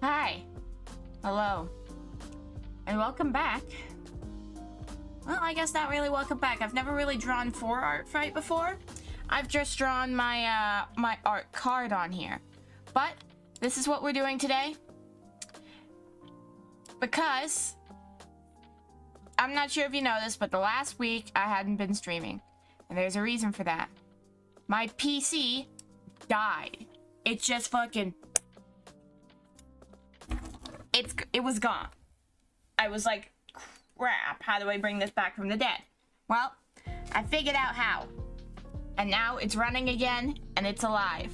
Hi. Hello. And welcome back. Well, I guess not really welcome back. I've never really drawn for art fight before. I've just drawn my my art card on here. But this is what we're doing today. Because I'm not sure if you know this, but the last week I hadn't been streaming. And there's a reason for that. My PC died. It just fucking... It was gone. I was like, crap, how do I bring this back from the dead? Well, I figured out how. And now it's running again, and it's alive.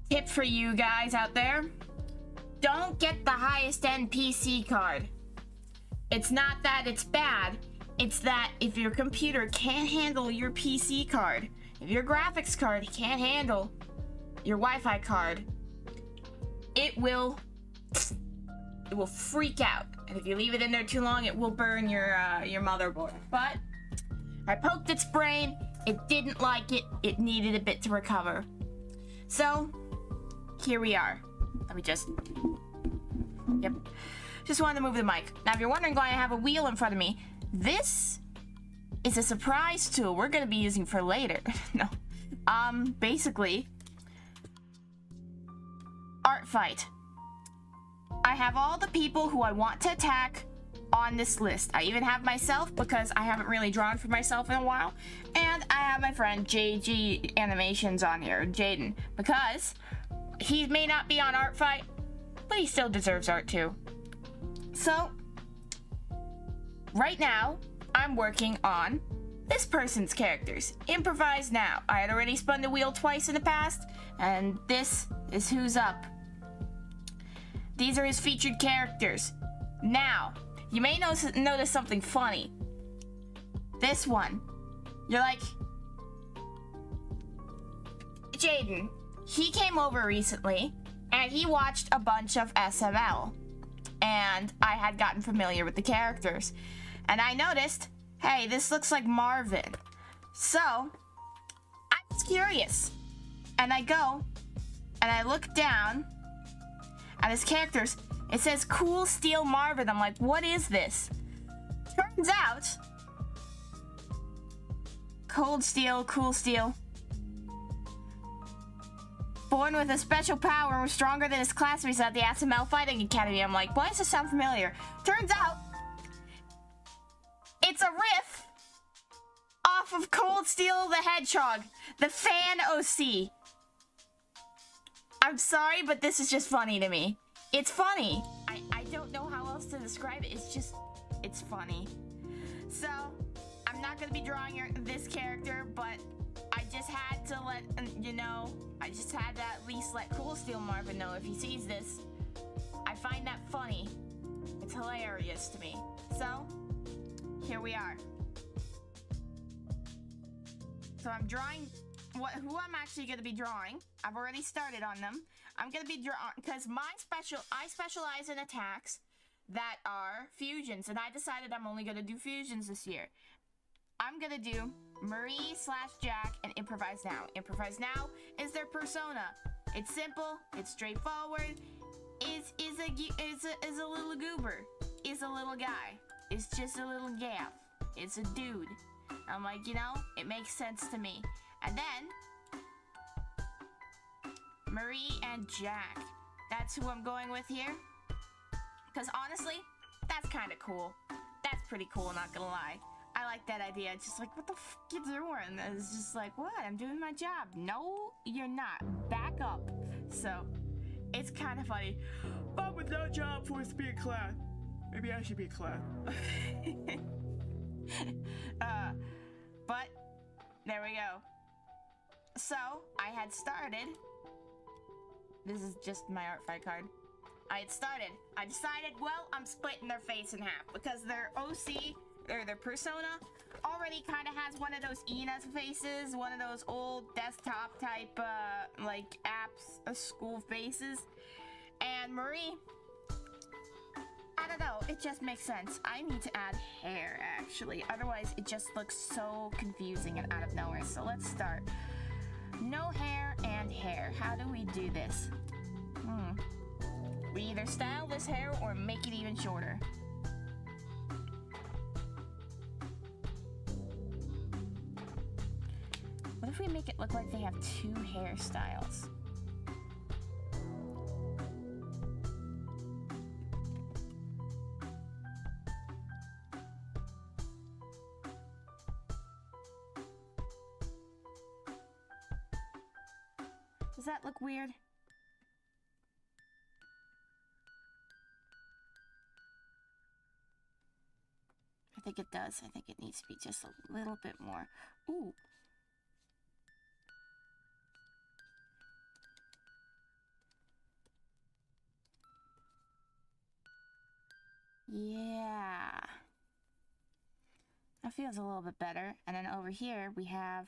Tip for you guys out there. Don't get the highest end PC card. It's not that it's bad. It's that if your computer can't handle your PC card, if your graphics card can't handle your Wi-Fi card, it will freak out. And if you leave it in there too long, it will burn your motherboard. But I poked its brain. It didn't like it. It needed a bit to recover. So here we are. Let me just... Yep. Just wanted to move the mic. Now, if you're wondering why I have a wheel in front of me, this is a surprise tool we're going to be using for later. No. Basically, art fight. I have all the people who I want to attack on this list. I even have myself because I haven't really drawn for myself in a while. And I have my friend JG Animations on here, Jaden, because he may not be on art fight, but he still deserves art too. So, right now, I'm working on this person's characters. Improvise now. I had already spun the wheel twice in the past, and this is who's up. These are his featured characters. Now, you may notice something funny. This one, you're like, Jaden, he came over recently, and he watched a bunch of SML. And I had gotten familiar with the characters. And I noticed, hey, this looks like Marvin. So, I was curious. And I go, and I look down at his characters. It says Cool Steel Marvin. I'm like, what is this? Turns out, Cold Steel, Cool Steel. Born with a special power and was stronger than his classmates at the SML Fighting Academy. I'm like, why does this sound familiar? Turns out, it's a riff off of Cold Steel the Hedgehog, the fan OC. I'm sorry, but this is just funny to me. It's funny. I don't know how else to describe it. It's funny. So, I'm not going to be drawing this character, but I just had to let, I just had to at least let Cool Steel Marvin know if he sees this. I find that funny. It's hilarious to me. So, here we are. So I'm drawing who I'm actually going to be drawing. I've already started on them. I'm going to be drawing, because I specialize in attacks that are fusions, and I decided I'm only going to do fusions this year. I'm going to do Marie/Jack and Improvise Now. Improvise Now is their persona. It's simple, it's straightforward, is a little goober, is a little guy, it's just a little gaff, it's a dude. I'm like, it makes sense to me. And then, Marie and Jack. That's who I'm going with here. Because honestly, that's kind of cool. That's pretty cool, not gonna lie. I like that idea. It's just like, what the f you doing? It's just like, what? I'm doing my job. No, you're not. Back up. So, it's kind of funny. But with no job, forced to be a clown. Maybe I should be a clown. But, there we go. So, I had started. This is just my art fight card. I decided, well, I'm splitting their face in half because their OC, or their persona, already kind of has one of those Ina's faces, one of those old desktop type, like apps, school faces. And Marie, I don't know, it just makes sense. I need to add hair, actually. Otherwise, it just looks so confusing and out of nowhere. So let's start. No hair and hair. How do we do this? We either style this hair or make it even shorter. What if we make it look like they have two hairstyles? Does that look weird? I think it does. I think it needs to be just a little bit more. Ooh. Yeah. That feels a little bit better. And then over here we have...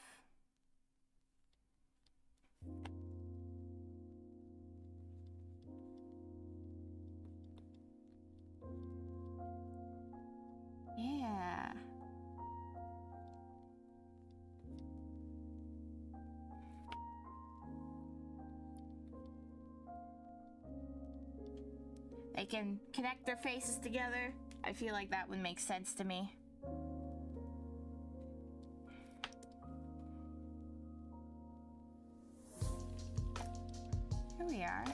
Yeah. They can connect their faces together. I feel like that would make sense to me. Here we are.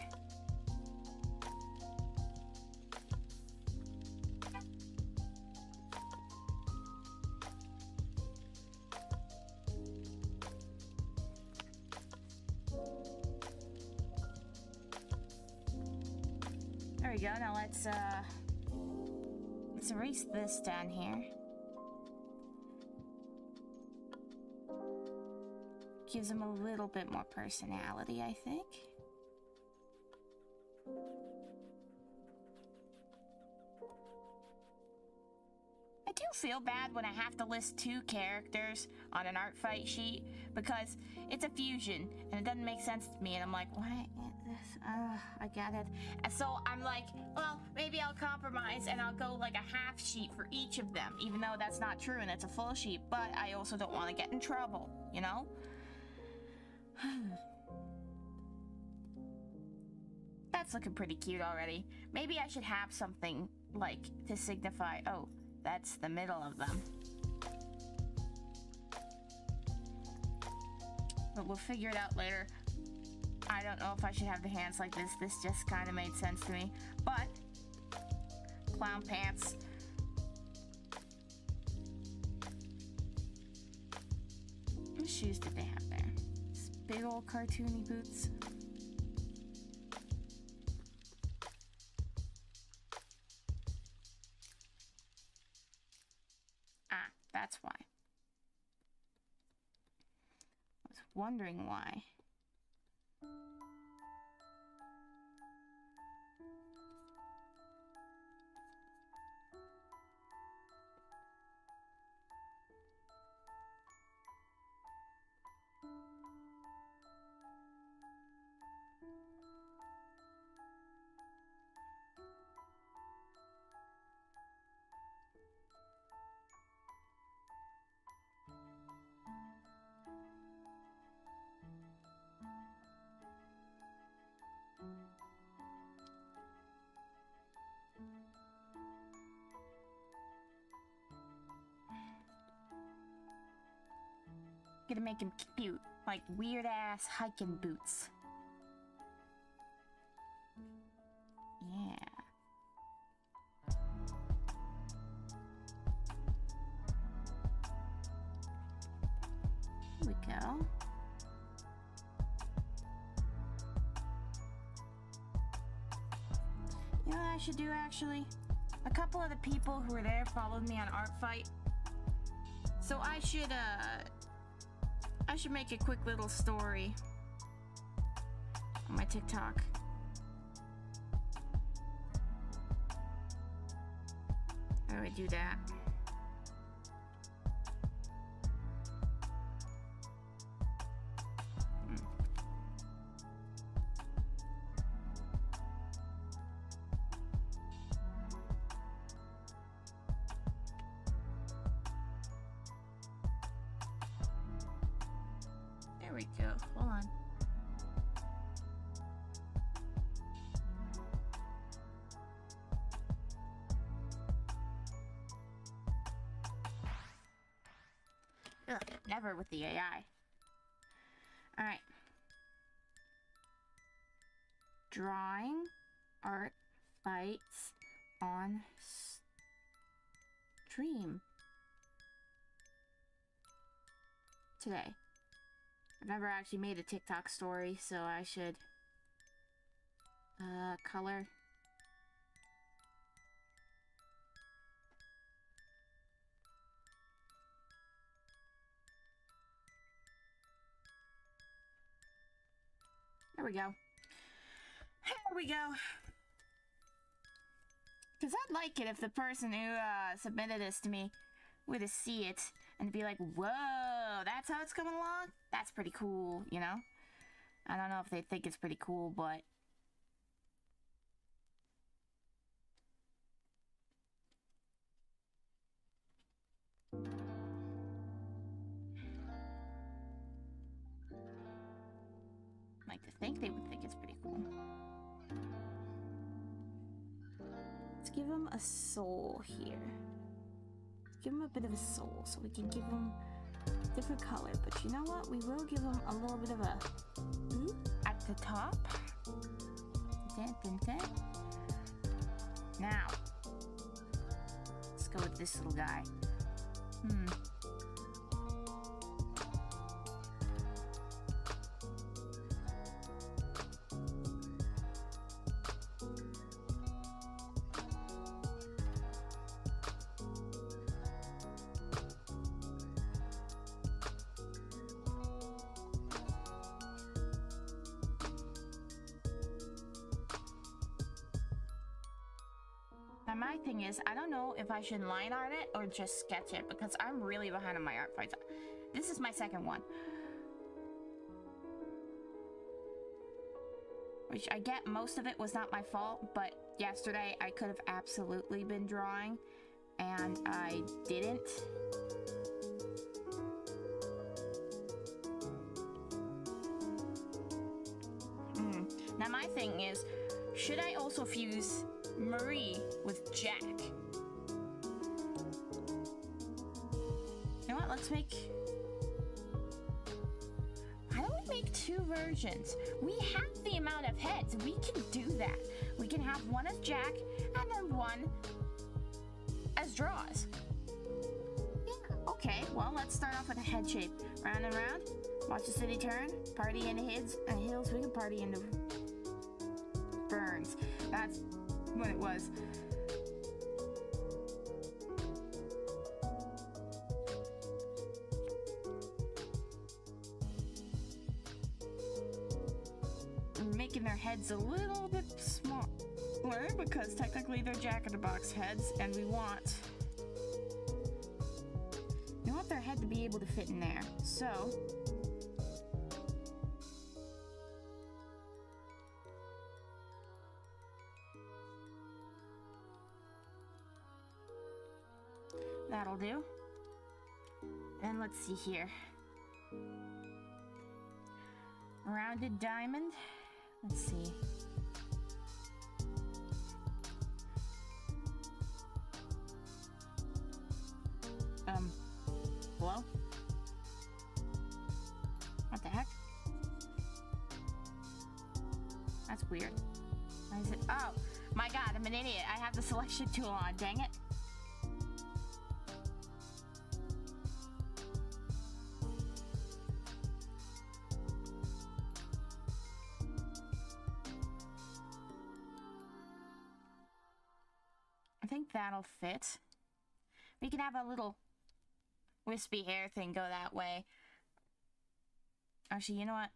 There we go. Now let's erase this down here. Gives them a little bit more personality, I think. I do feel bad when I have to list two characters on an art fight sheet because it's a fusion and it doesn't make sense to me, and I'm like, what is this? I get it. And so I'm like, well, maybe I'll compromise and I'll go like a half sheet for each of them, even though that's not true and it's a full sheet, but I also don't want to get in trouble, you know? That's looking pretty cute already. Maybe I should have something like to signify, oh, that's the middle of them. But we'll figure it out later. I don't know if I should have the hands like this. This just kind of made sense to me. But, clown pants. What shoes did they have there? These big old cartoony boots. That's why. I was wondering why. Gonna make him cute, like weird ass hiking boots. Yeah. Here we go. You know what I should do actually? A couple of the people who were there followed me on Art Fight. So I should make a quick little story on my TikTok. How do I do that? There we go. Hold on. Ugh, never with the AI. Alright. Drawing art bites on stream. Today. I've never actually made a TikTok story, so I should... color. There we go. There we go. Because I'd like it if the person who submitted this to me were to see it and be like, whoa, that's how it's coming along? That's pretty cool, you know? I don't know if they think it's pretty cool, but... I'd like to think they would think it's pretty cool. Let's give him a soul here. Give him a bit of a soul so we can give him a different color. But you know what? We will give him a little bit of a blue at the top. Dun, dun, dun. Now, let's go with this little guy. My thing is, I don't know if I should line art it or just sketch it because I'm really behind on my art fights. This is my second one. Which I get most of it was not my fault, but yesterday I could have absolutely been drawing and I didn't. Now my thing is, should I also fuse Marie with Jack? You know what? Let's make... Why don't we make two versions? We have the amount of heads. We can do that. We can have one as Jack and then one as draws. Yeah, okay, well, let's start off with a head shape. Round and round. Watch the city turn. Party in the hills. We can party in the burns. That's what it was. I'm making their heads a little bit smaller because technically they're Jack-in-the-Box heads and we want their head to be able to fit in there. So that'll do. And let's see here. Rounded diamond. Let's see. Hello? What the heck? That's weird. Why is it? Oh, my God, I'm an idiot. I have the selection tool on. Dang it. I think that'll fit. We can have a little wispy hair thing go that way. Actually, you know what?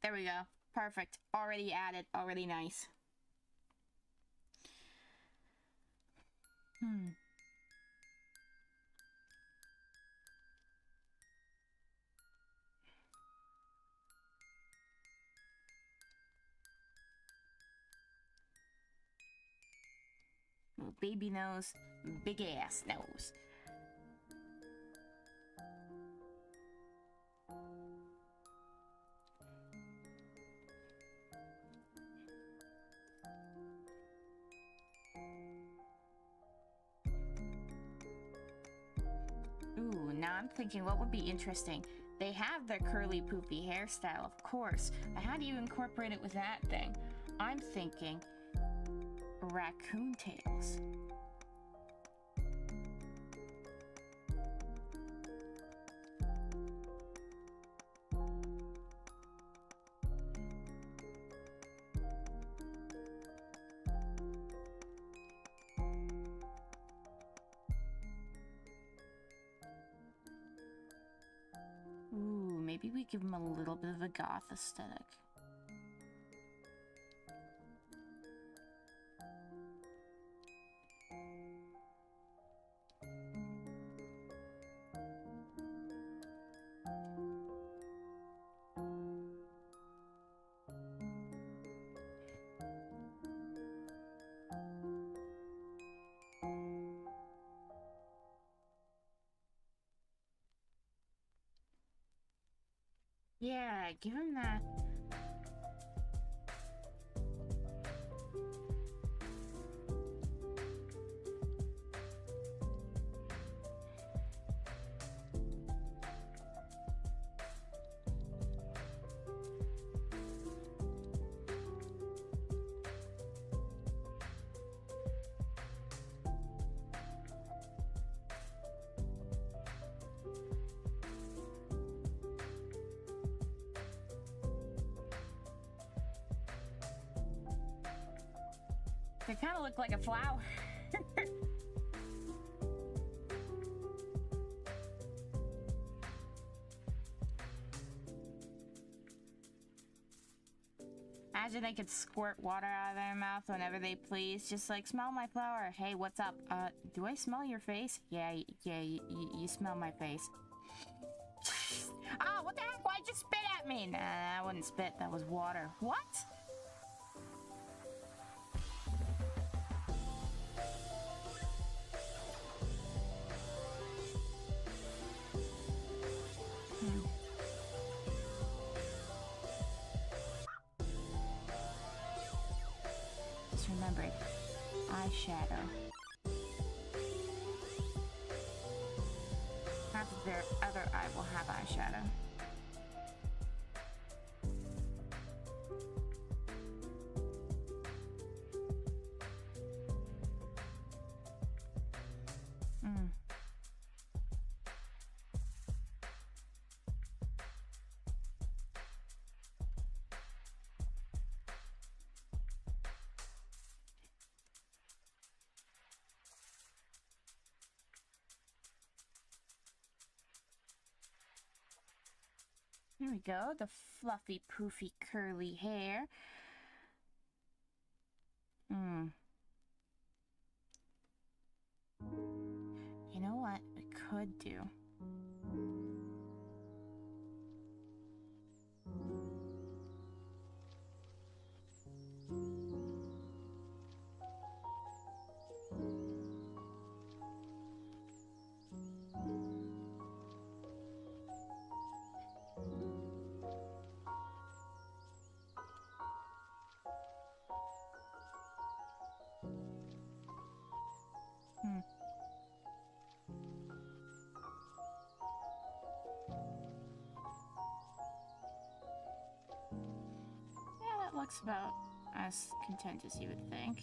There we go. Perfect. Already added. Already nice. Little baby nose, big ass nose. now I'm thinking what would be interesting. They have their curly poofy hairstyle, of course, but how do you incorporate it with that thing? I'm thinking raccoon tails. Maybe we give him a little bit of a goth aesthetic. Yeah, give him that. They kind of look like a flower. Imagine they could squirt water out of their mouth whenever they please. Just like, smell my flower. Hey, what's up? Do I smell your face? Yeah, you smell my face. Ah, what the heck? Why'd you spit at me? Nah, I wouldn't spit. That was water. What? Remember, eyeshadow. Half of their other eye will have eyeshadow. Here we go, the fluffy, poofy, curly hair. You know what we could do? Looks about as content as you would think.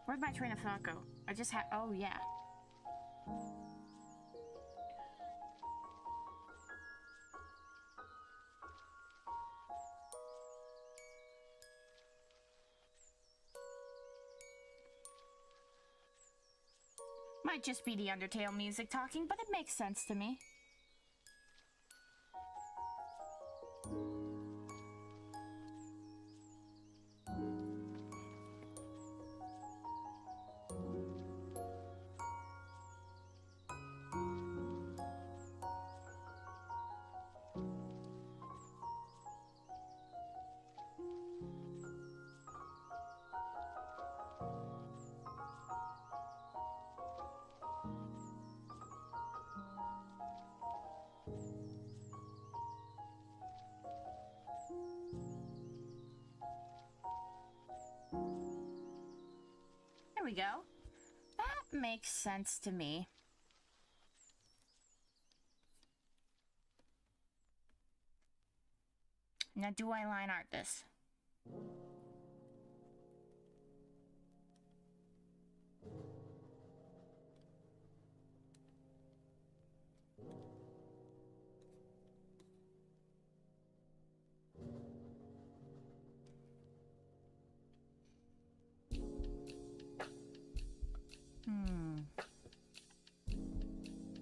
Where'd my train of thought go? I just had. Oh, yeah. Might just be the Undertale music talking, but it makes sense to me. There we go. That makes sense to me. Now, do I line art this?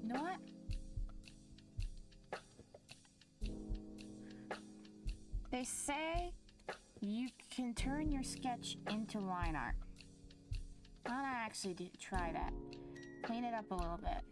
You know what? They say you can turn your sketch into line art. Why don't I actually try that? Clean it up a little bit.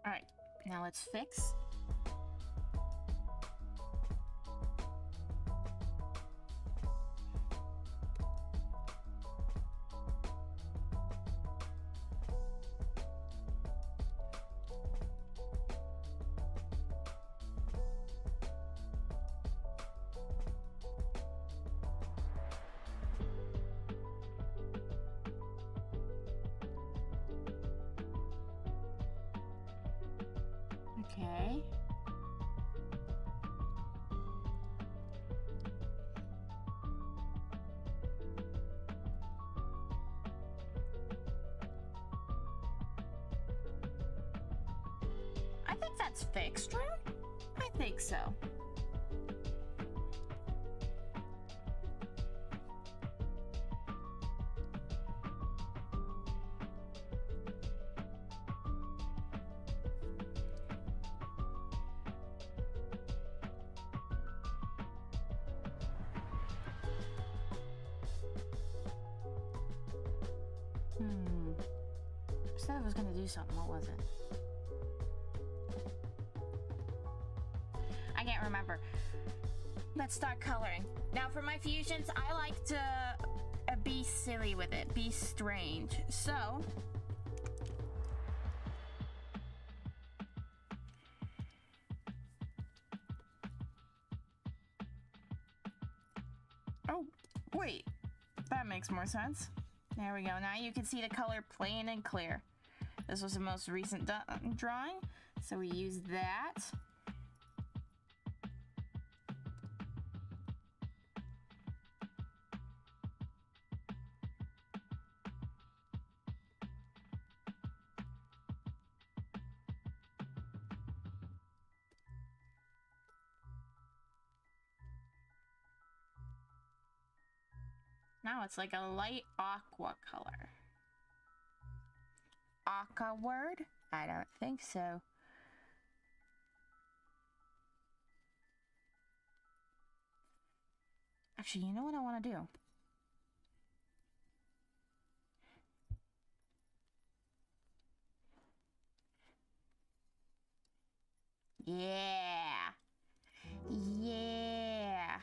Alright, now let's fix. Okay. I think that's fixed, right? I think so. I said I was gonna do something, what was it? I can't remember. Let's start coloring. Now for my fusions, I like to be silly with it, be strange. So, oh, wait, that makes more sense. There we go. Now you can see the color plain and clear. This was the most recent drawing, so we use that. Now it's like a light aqua color. Aqua word? I don't think so. Actually, you know what I want to do? Yeah. Yeah.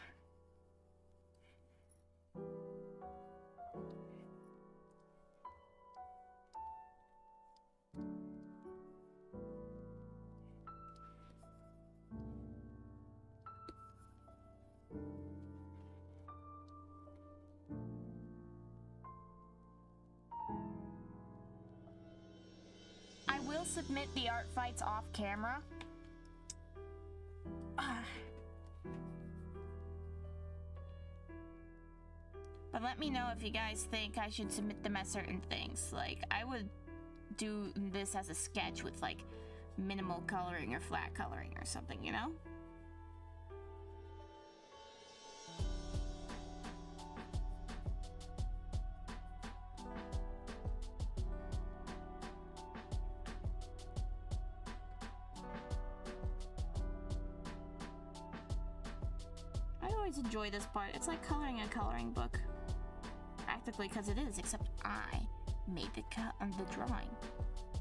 I will submit the art fights off camera. But let me know if you guys think I should submit them as certain things. Like, I would do this as a sketch with, like, minimal coloring or flat coloring or something, you know? I always enjoy this part. It's like coloring a coloring book. Practically, because it is, except I made the drawing.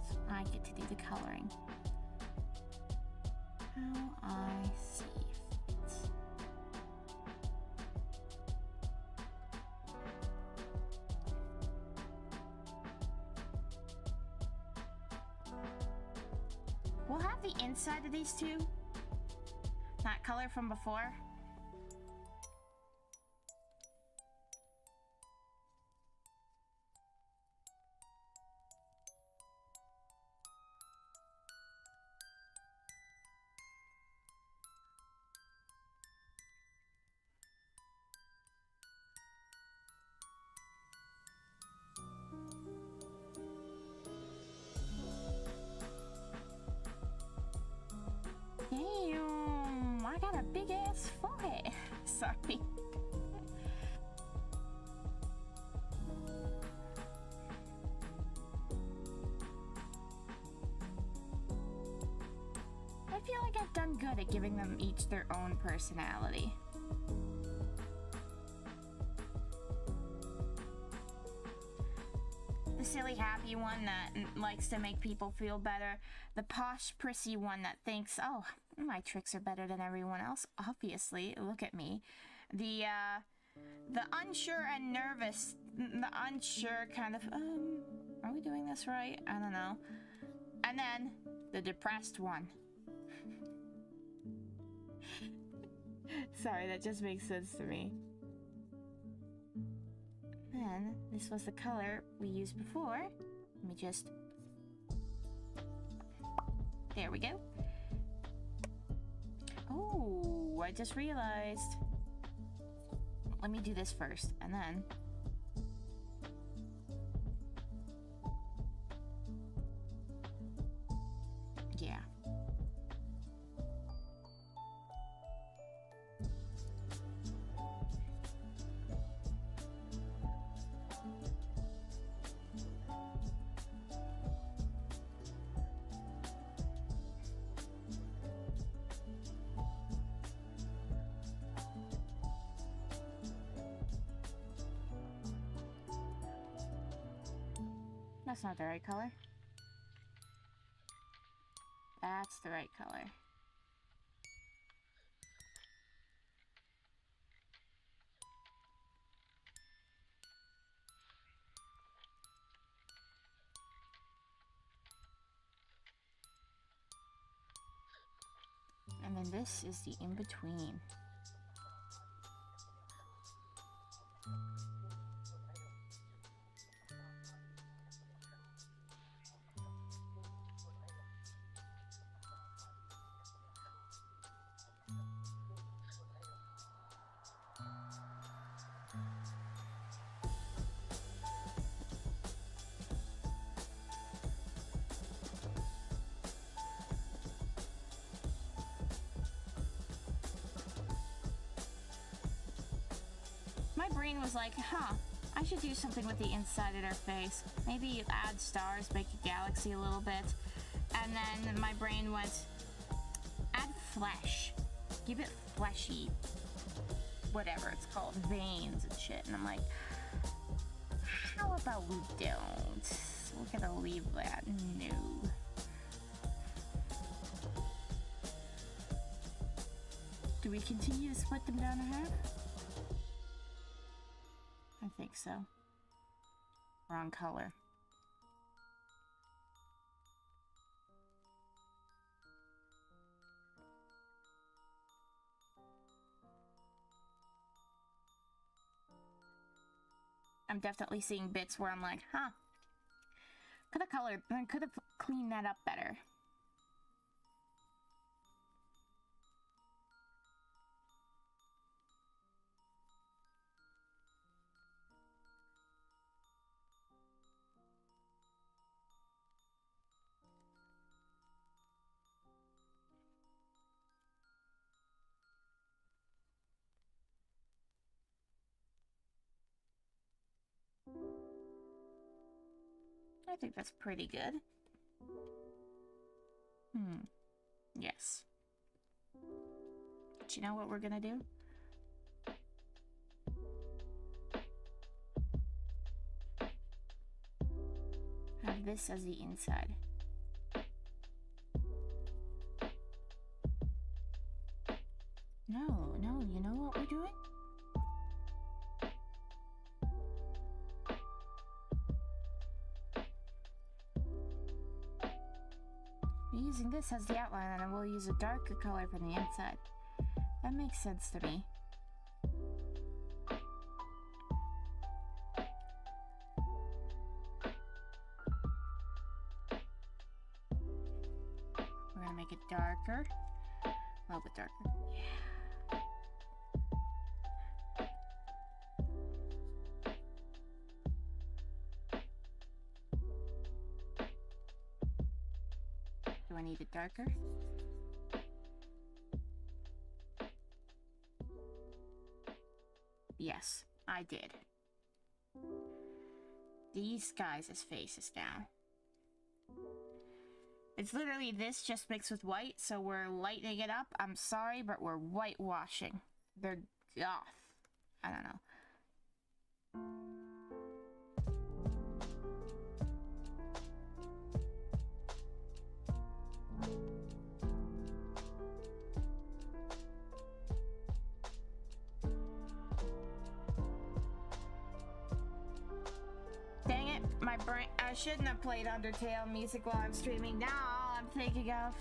So I get to do the coloring. How I see fit. We'll have the inside of these two. Not color from before. Damn, I got a big ass forehead. Sorry. I feel like I've done good at giving them each their own personality. The silly happy one that likes to make people feel better. The posh prissy one that thinks, oh, my tricks are better than everyone else. Obviously, look at me. The unsure and nervous, the unsure kind of, are we doing this right? I don't know. And then the depressed one. Sorry, that just makes sense to me. Then, this was the color we used before. Let me just... There we go. Oh, I just realized. Let me do this first, and then... Yeah. That's not the right color. That's the right color. And then this is the in-between. My brain was like, I should do something with the inside of their face. Maybe add stars, make a galaxy a little bit. And then my brain went, add flesh. Give it fleshy. whatever it's called, veins and shit. And I'm like, how about we don't? We're gonna leave that. No. Do we continue to split them down to half? I think so. Wrong color. I'm definitely seeing bits where I'm like, huh. Could have cleaned that up better. I think that's pretty good. Yes. But you know what we're gonna do? Have this as the inside. No, you know what we're doing? We're using this as the outline, and then we'll use a darker color from the inside. That makes sense to me. We're gonna make it darker. A little bit darker. Yeah. Do I need it darker? Yes, I did. These guys' faces now. It's literally this just mixed with white, so we're lightening it up. I'm sorry, but we're whitewashing. They're goth. I don't know. Dang it, my brain. I shouldn't have played Undertale music while I'm streaming. Now all I'm thinking of,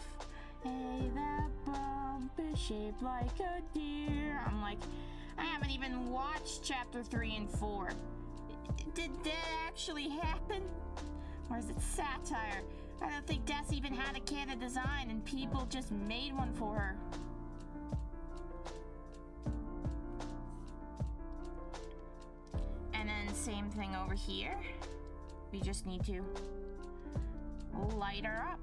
hey, that bump is shaped like a deer. I'm like, I haven't even watched chapter 3 and 4. Did that actually happen? Or is it satire? I don't think Des even had a canon design and people just made one for her. And then same thing over here. We just need to light her up.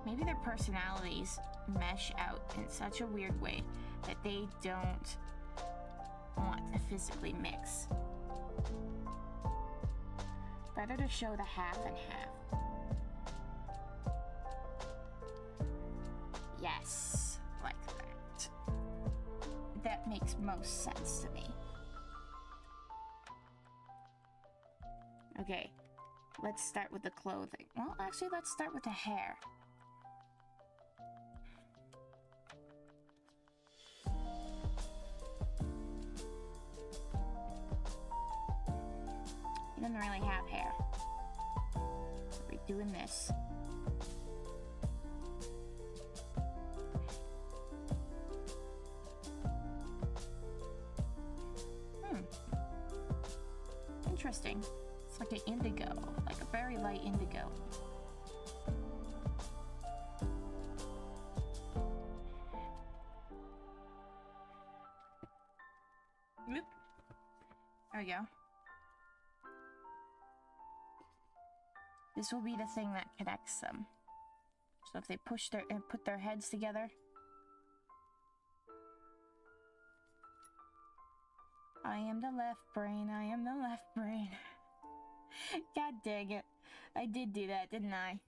Maybe their personalities mesh out in such a weird way that they don't want to physically mix. Better to show the half and half. Yes, like that. That makes most sense to me. Okay, let's start with the clothing. Well, actually, let's start with the hair. He doesn't really have hair. So we're doing this. Interesting. It's like an indigo, like a very light indigo. There we go. This will be the thing that connects them. So if they put their heads together. I am the left brain, I am the left brain. God dang it. I did do that, didn't I?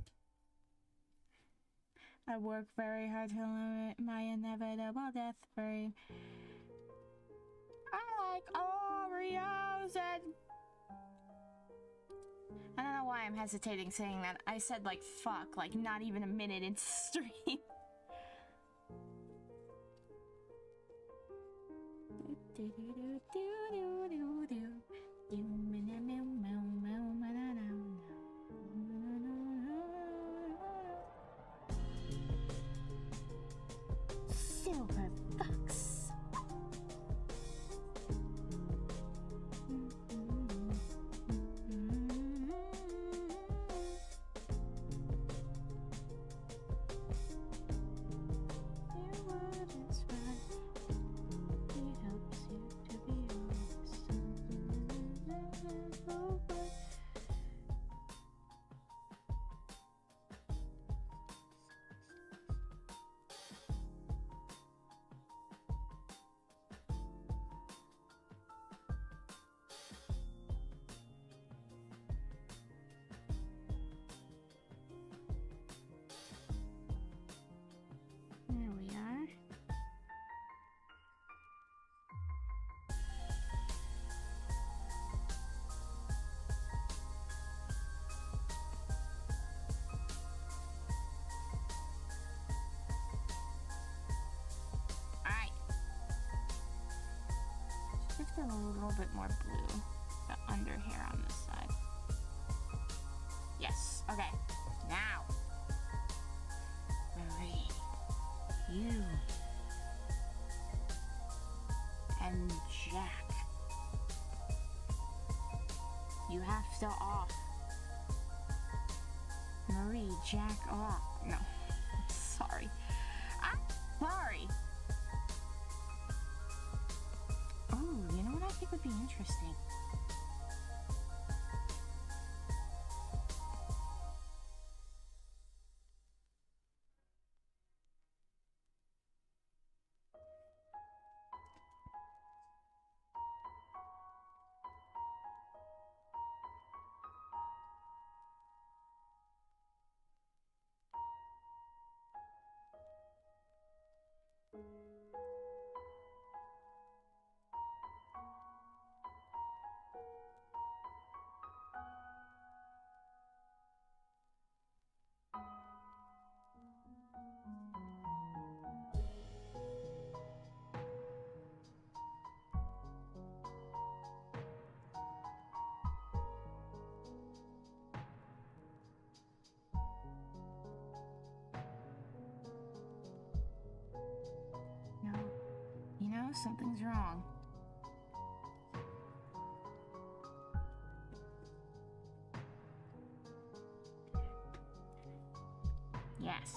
I work very hard to limit my inevitable death brain. I like Oreos and... I don't know why I'm hesitating saying that. I said like fuck, like not even a minute into stream. Silver fox. There we are. Alright. Just a little bit more blue under here on this side. Yes. Okay. Now. Marie. You. And Jack. You have to off. Marie, Jack off. No. Sorry. I'm sorry. Oh, you know what I think would be interesting? No. You know, something's wrong. Yes.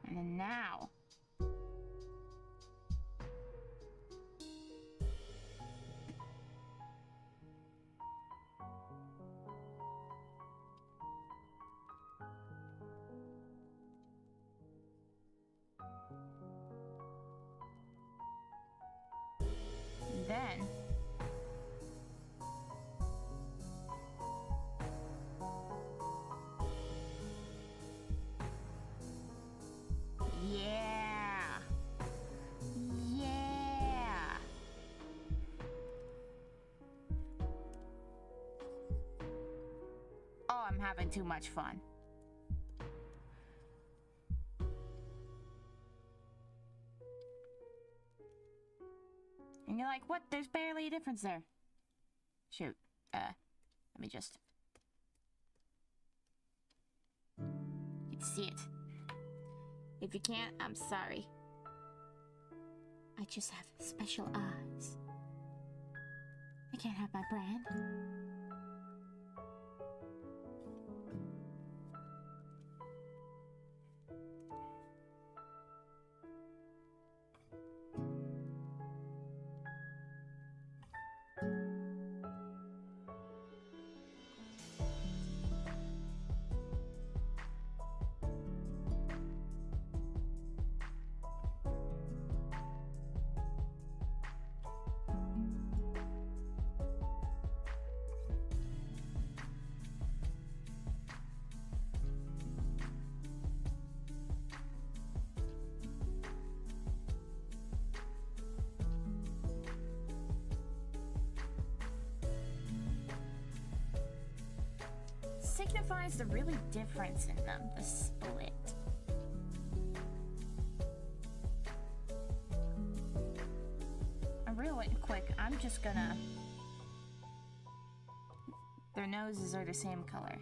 And then now. Then yeah. Yeah. Oh, I'm having too much fun. And you're like, what? There's barely a difference there. Shoot. Let me just... You can see it. If you can't, I'm sorry. I just have special eyes. I can't have my brand. signifies the really difference in them, the split. Real quick, I'm just gonna... Their noses are the same color.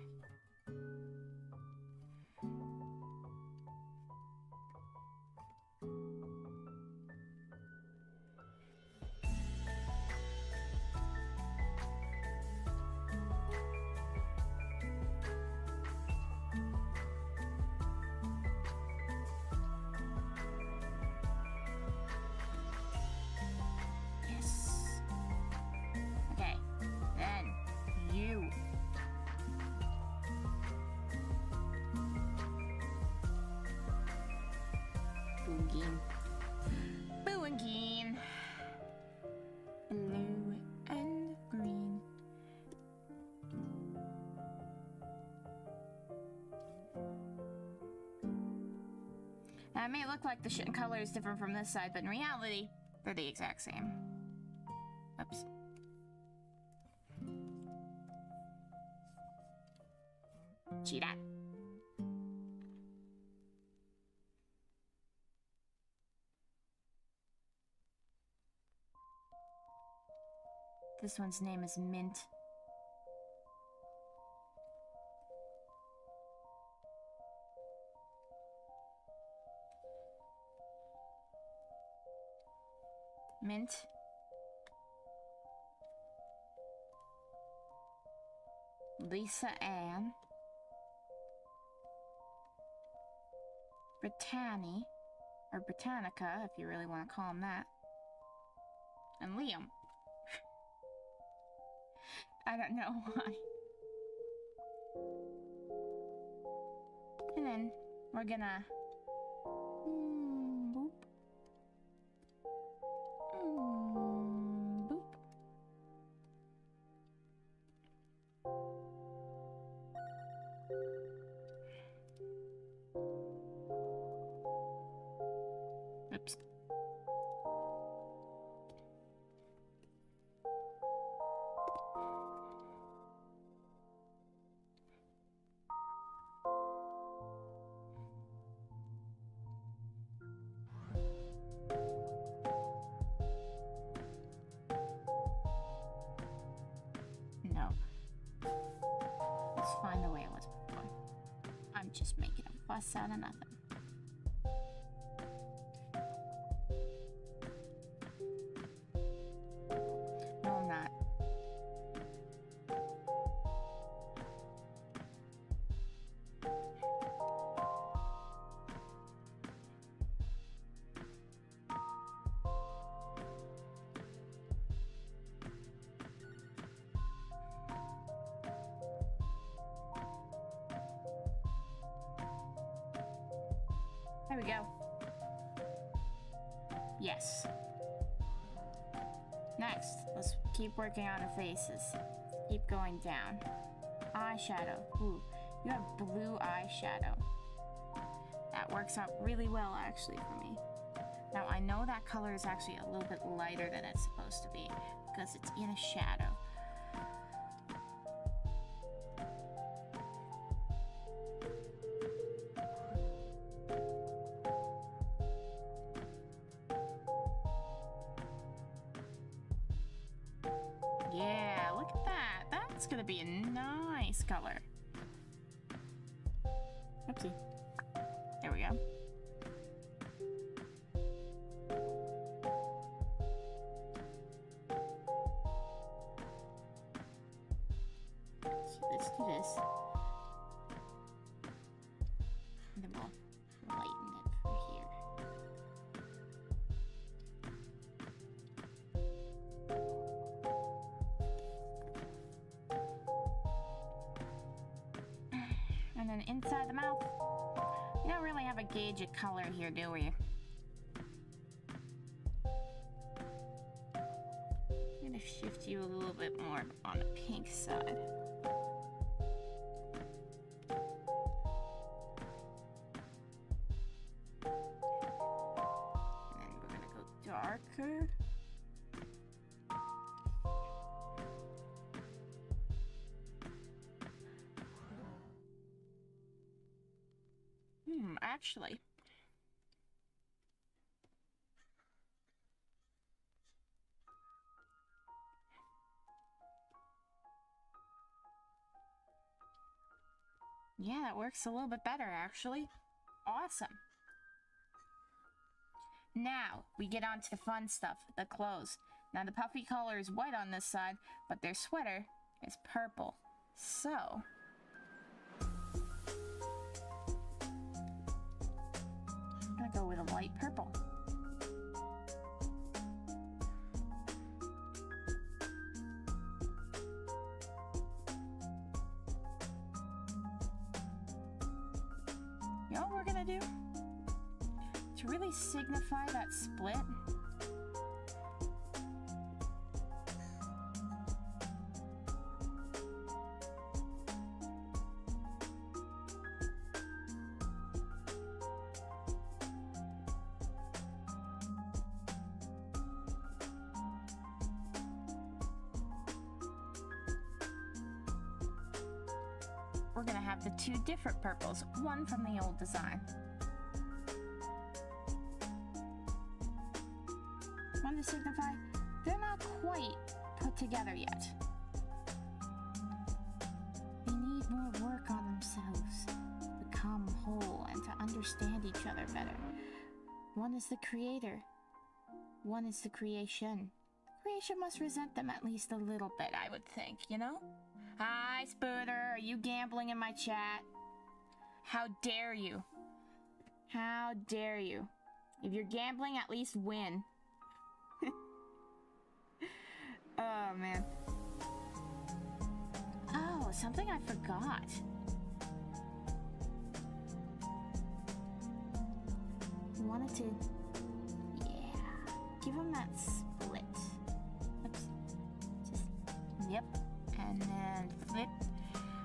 Blue and green. Blue and green. Now, it may look like the color is different from this side, but in reality, they're the exact same. Oops. Cheetah. This one's name is Mint. Mint. Lisa Ann. Brittany, or Britannica, if you really want to call him that. And Liam. I don't know why. And then we're gonna boop. Boop. Oops. No. Let's find the way it was before. I'm just making a fuss out of nothing. No, I'm not. There we go. Yes. Next, let's keep working on her faces. Keep going down. Eyeshadow. Ooh, you have blue eyeshadow. That works out really well, actually, for me. Now, I know that color is actually a little bit lighter than it's supposed to be, because it's in a shadow. Yeah, look at that. That's gonna be a nice color. Oopsie. There we go. So let's do this. And then we'll lighten it for here. And then inside the mouth, we don't really have a gauge of color here, do we? I'm gonna shift you a little bit more on the pink side. And then we're gonna go darker. actually. Yeah, that works a little bit better, actually. Awesome. Now, we get on to the fun stuff, the clothes. Now, the puffy collar is white on this side, but their sweater is purple. So... I'm gonna go with a light purple. You know what we're gonna do? To really signify that split, we're gonna have the two different purples, one from the old design. One to signify they're not quite put together yet. They need more work on themselves, become whole, and to understand each other better. One is the creator, one is the creation. Creation must resent them at least a little bit, I would think, you know? Hi, Spooter, are you gambling in my chat? How dare you? How dare you? If you're gambling, at least win. Oh, man. Oh, something I forgot. Wanted to... Yeah. Give him that split. Oops. Just... Yep. And then flip.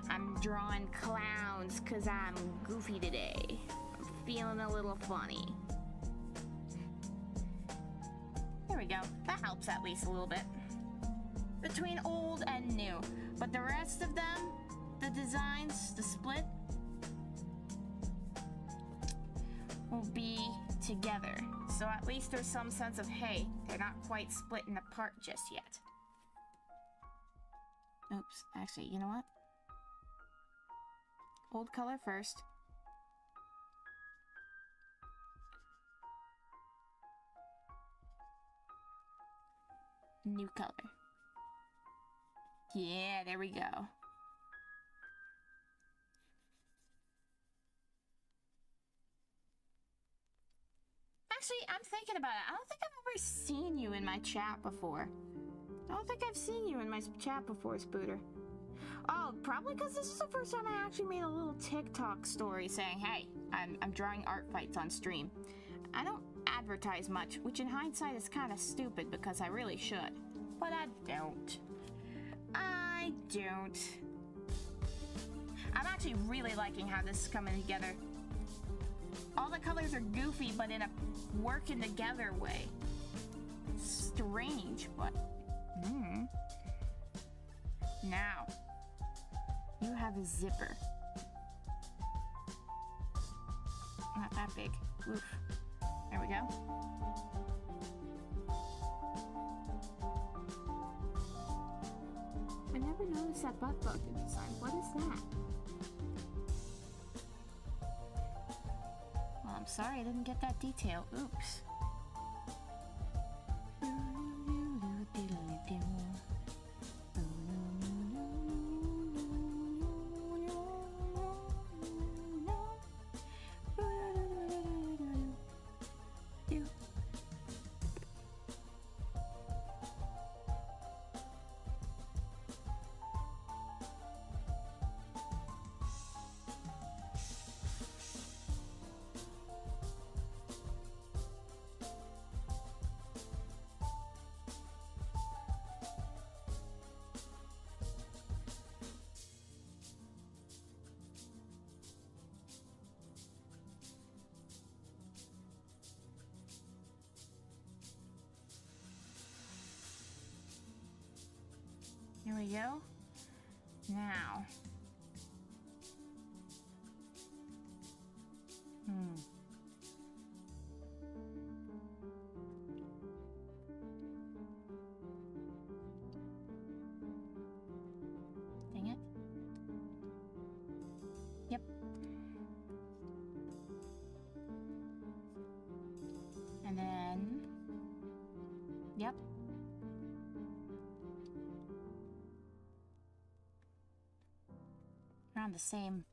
I'm drawing clowns because I'm goofy today. I'm feeling a little funny. There we go. That helps at least a little bit. Between old and new. But the rest of them, the designs, the split, will be together. So at least there's some sense of, hey, they're not quite splitting apart just yet. Oops, actually, you know what? Old color first. New color. Yeah, there we go. Actually, I'm thinking about it. I don't think I've ever seen you in my chat before. I don't think I've seen you in my chat before, Spooter. Oh, probably because this is the first time I actually made a little TikTok story saying, hey, I'm drawing art fights on stream. I don't advertise much, which in hindsight is kind of stupid because I really should. But I don't. I don't. I'm actually really liking how this is coming together. All the colors are goofy, but in a working together way. Strange, but... Now, you have a zipper. Not that big. Oof. There we go. I never noticed that butt plug design. What is that? Well, I'm sorry I didn't get that detail. Oops. Here we go. Now. Yep. Around the same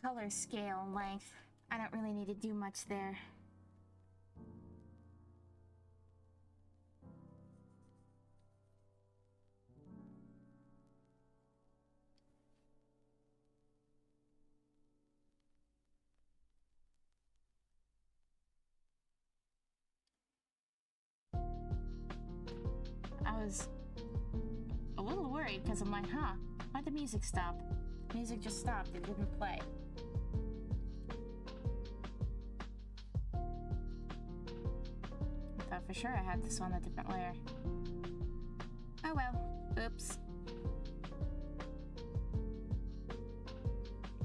color scale and length. I don't really need to do much there. I was a little worried because I'm like, why'd the music stop? The music just stopped, it didn't play. I thought for sure I had this on a different layer. Oh well, oops.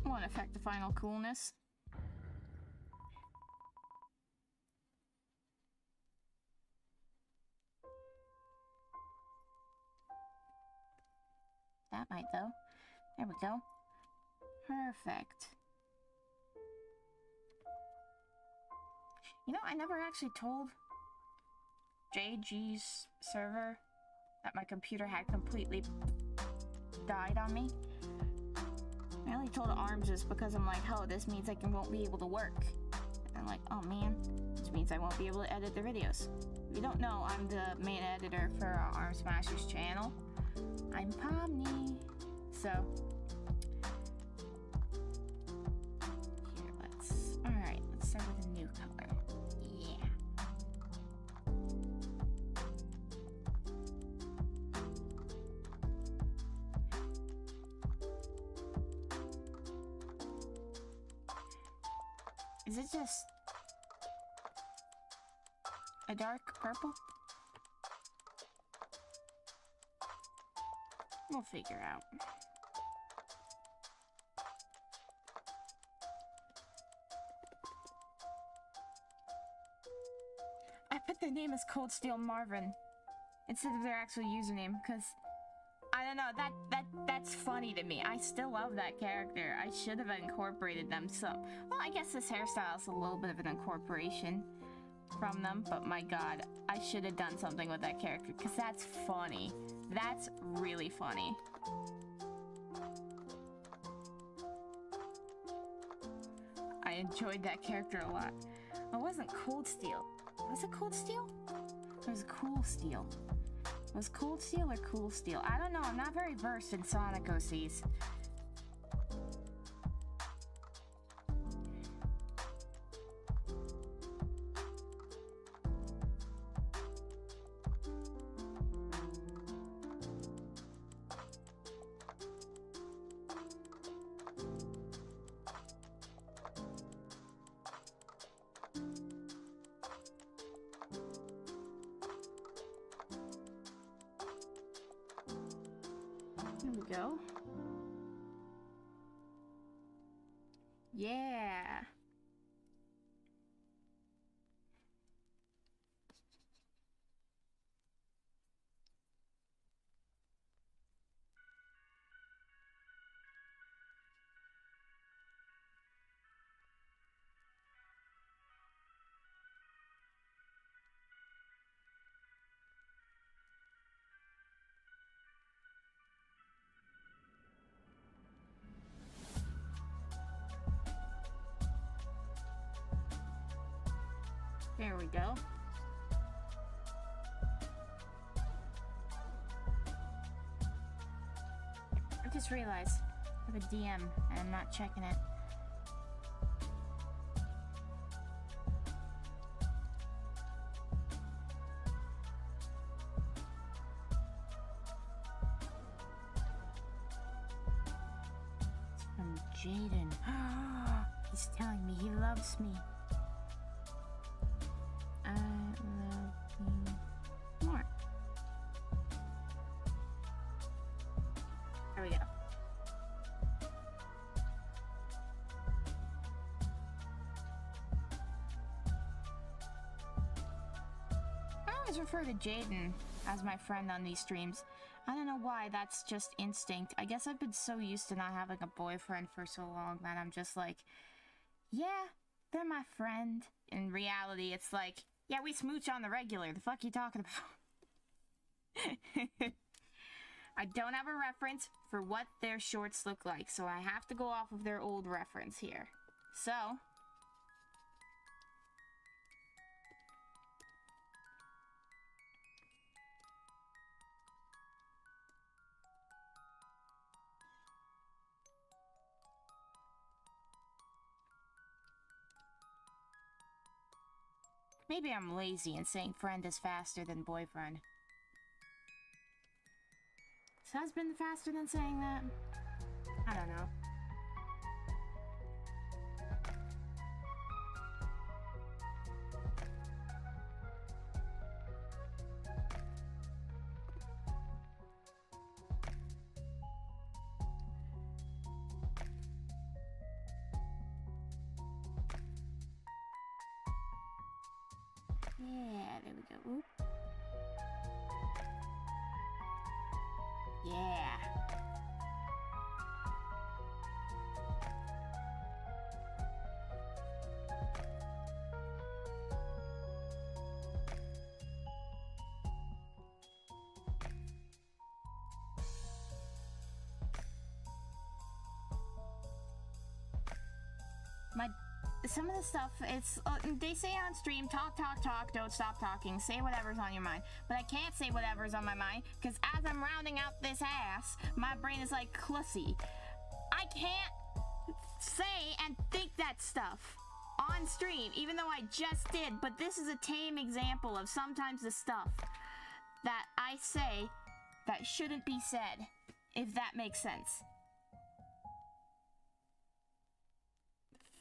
Won't affect the final coolness. That might though. There we go. Perfect. You know, I never actually told JG's server that my computer had completely died on me. I only told Arms just because I'm like, oh, this means I won't be able to work. And I'm like, oh man, this means I won't be able to edit the videos. If you don't know, I'm the main editor for Armssmasher's channel. I'm Pomni. So, here, alright, let's start with a new color. Yeah. Is it just a dark purple? We'll figure out. I put their name as Cold Steel Marvin instead of their actual username because I don't know, that's funny to me. I still love that character. I should have incorporated them some. Well, I guess this hairstyle is a little bit of an incorporation from them, but my god, I should have done something with that character because that's funny. That's really funny. I enjoyed that character a lot. It wasn't Cold Steel. Was it Cold Steel? It was Cool Steel. Was Cold Steel or Cool Steel? I don't know. I'm not very versed in Sonic OCs. There we go. Yeah. There we go. I just realized I have a DM and I'm not checking it. It's from Jaden. He's telling me he loves me. I love you more. There we go. I always refer to Jaden as my friend on these streams. I don't know why, that's just instinct. I guess I've been so used to not having a boyfriend for so long that I'm just like, yeah, they're my friend. In reality, it's like, Yeah, we smooch on the regular. The fuck you talking about? I don't have a reference for what their shorts look like, so I have to go off of their old reference here. So... maybe I'm lazy and saying friend is faster than boyfriend. Is husband faster than saying that? I don't know. Yeah, there we go. Oop. Yeah. Some of the stuff, it's, they say on stream, talk, don't stop talking, say whatever's on your mind. But I can't say whatever's on my mind, because as I'm rounding out this ass, my brain is like Clussy. I can't say and think that stuff on stream, even though I just did, but this is a tame example of sometimes the stuff that I say that shouldn't be said, if that makes sense.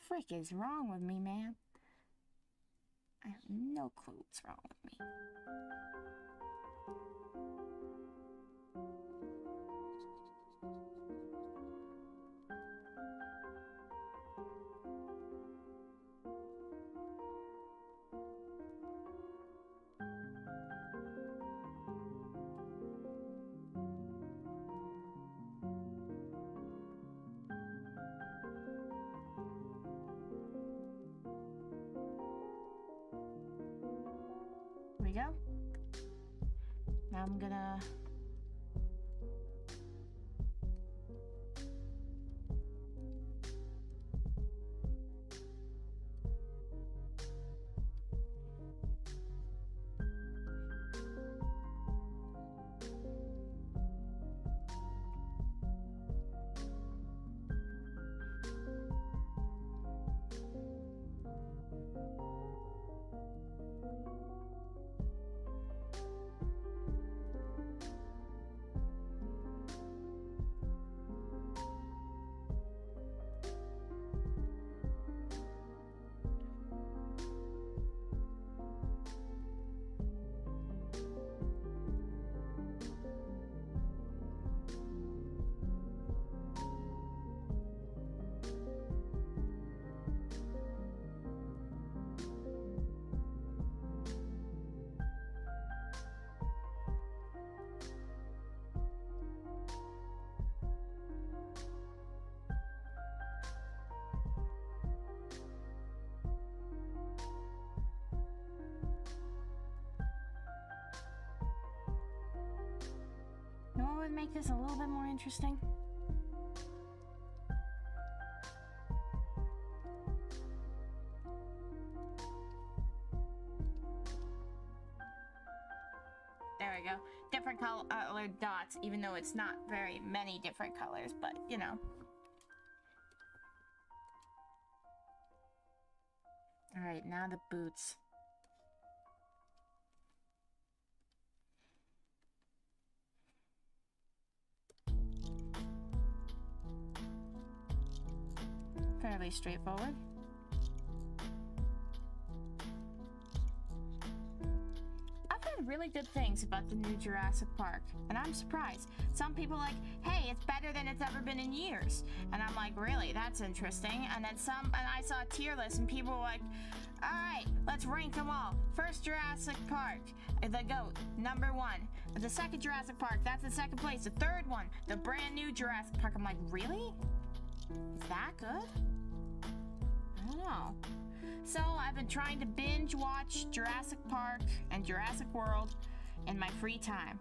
Frick is wrong with me, man? I have no clue what's wrong with me. Go. Now I'm gonna know what would make this a little bit more interesting? There we go. Different colored dots, even though it's not very many different colors, but you know. Alright, now the boots. Fairly straightforward. I've heard really good things about the new Jurassic Park, and I'm surprised. Some people are like, hey, it's better than it's ever been in years. And I'm like, really? That's interesting. And then I saw a tier list, and people were like, all right, let's rank them all. First Jurassic Park, the GOAT, #1. The second Jurassic Park, that's in second place. The third one, the brand new Jurassic Park. I'm like, really? Is that good? I don't know. So I've been trying to binge watch Jurassic Park and Jurassic World in my free time.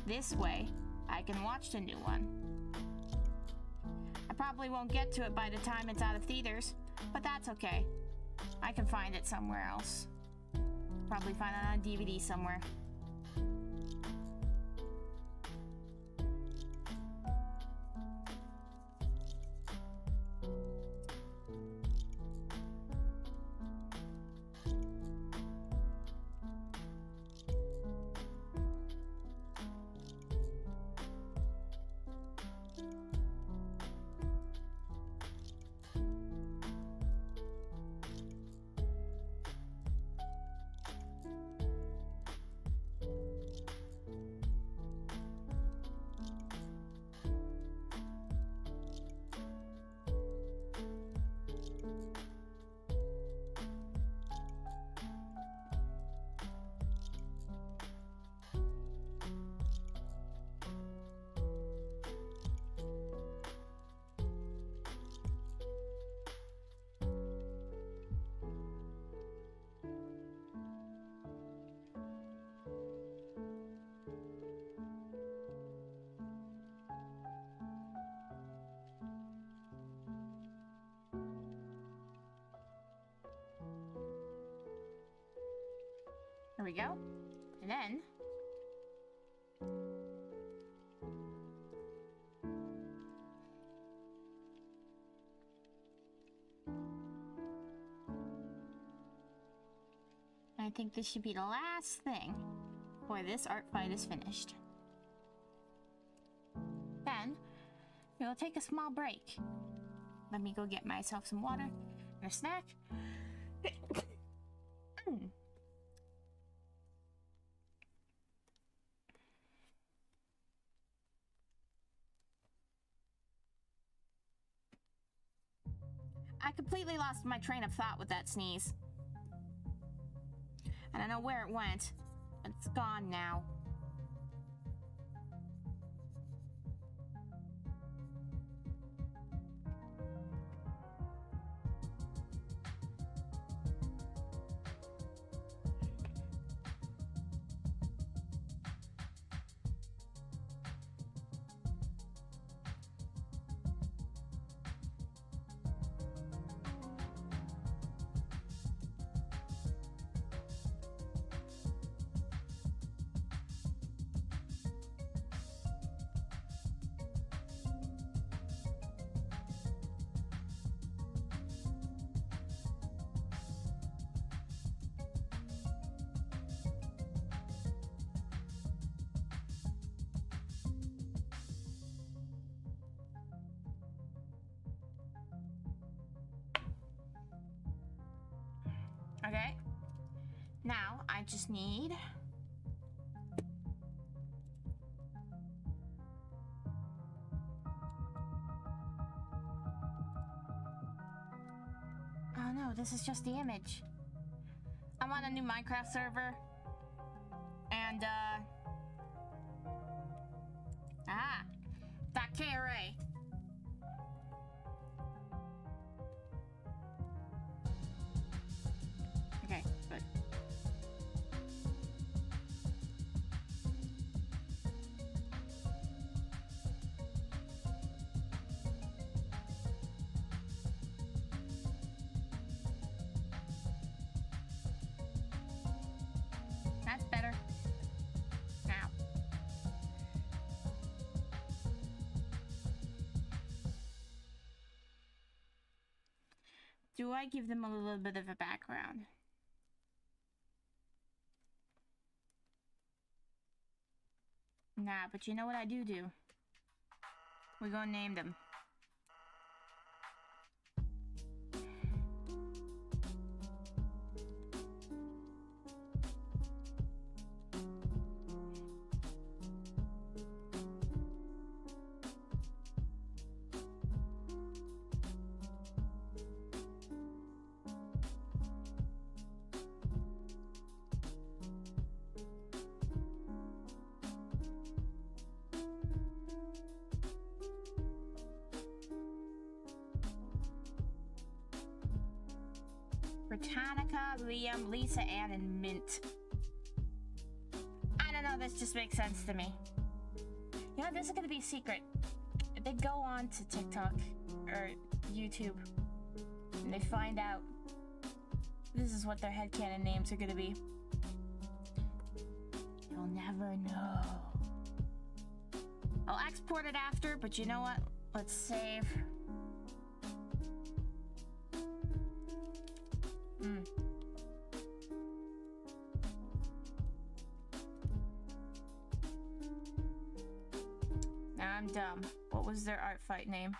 This way, I can watch the new one. I probably won't get to it by the time it's out of theaters, but that's okay. I can find it somewhere else. Probably find it on DVD somewhere. There we go. And then I think this should be the last thing before this art fight is finished. Then we will take a small break. Let me go get myself some water and a snack. I completely lost my train of thought with that sneeze. I don't know where it went, but it's gone now. Okay, now I just need oh no, this is just the image. I'm on a new Minecraft server and .kra. Okay, good. That's better. Now. Do I give them a little bit of a background? Nah, but you know what I do? We're gonna name them. Britannica, Liam, Lisa Ann, and Mint. I don't know, this just makes sense to me. You know, this is gonna be a secret. If they go on to TikTok or YouTube and they find out this is what their headcanon names are gonna be, you'll never know. I'll export it after, but you know what? Let's save. Now I'm dumb. What was their art fight name?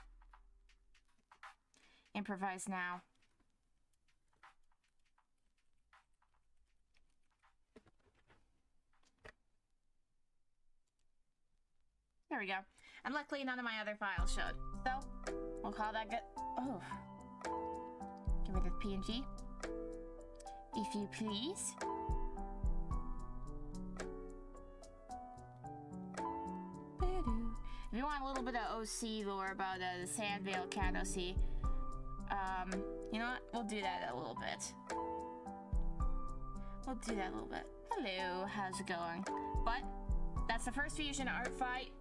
Improvise now. There we go. And luckily none of my other files showed. So, we'll call that good. Oh. Get rid of PNG. If you please. If you want a little bit of OC lore about the Sandvale Cat OC, you know what? We'll do that a little bit. Hello, how's it going? But that's the first fusion art fight,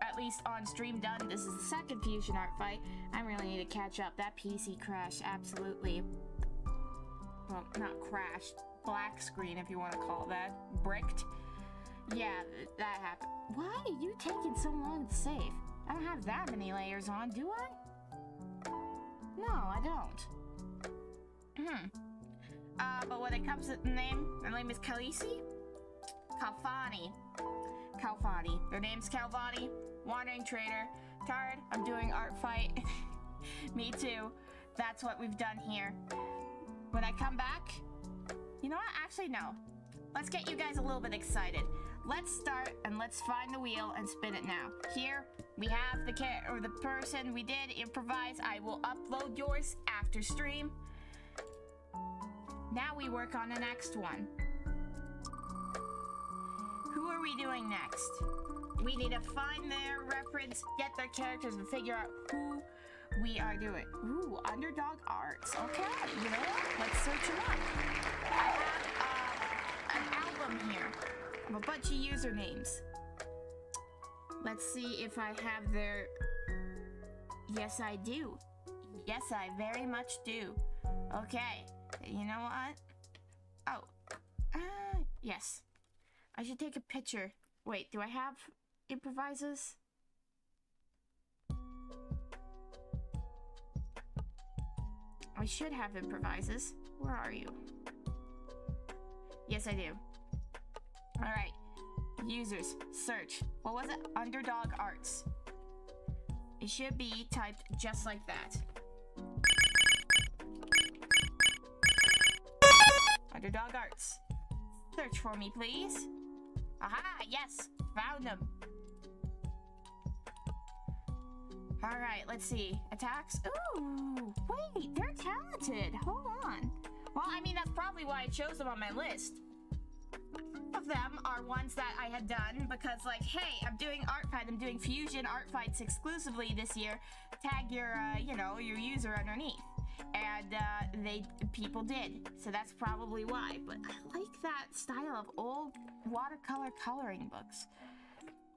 at least on stream done. This is the second fusion art fight. I really need to catch up. That PC crashed, absolutely. Well, not crashed. Black screen, if you want to call that. Bricked. Yeah, that happened. Why are you taking so long to save? I don't have that many layers on, do I? No, I don't. But when it comes to the name, their name is Khaleesi? Kalfani. Their name's Kalvani. Wandering Trader. Caard, I'm doing art fight. Me too. That's what we've done here. When I come back... You know what? Actually, no. Let's get you guys a little bit excited. Let's start and let's find the wheel and spin it now. Here, we have the person we did improvise. I will upload yours after stream. Now we work on the next one. Who are we doing next? We need to find their reference, get their characters, and figure out who we are doing. Ooh, Underdog Arts. Okay, you know what? Let's search them up. I have an album here of a bunch of usernames. Let's see if I have their... Yes, I do. Yes, I very much do. Okay, you know what? Oh, yes. I should take a picture. Wait, do I have improvises? I should have improvises. Where are you? Yes, I do. Alright. Users. Search. What was it? Underdog Arts. It should be typed just like that. Underdog Arts. Search for me, please. Aha! Yes! Found them. Alright, let's see. Attacks? Ooh! Wait, they're talented! Hold on. Well, I mean, that's probably why I chose them on my list. Of them are ones that I had done because, like, hey, I'm doing art fight, I'm doing fusion art fights exclusively this year. Tag your, you know, your user underneath. And, people did. So that's probably why. But I like that style of old watercolor coloring books.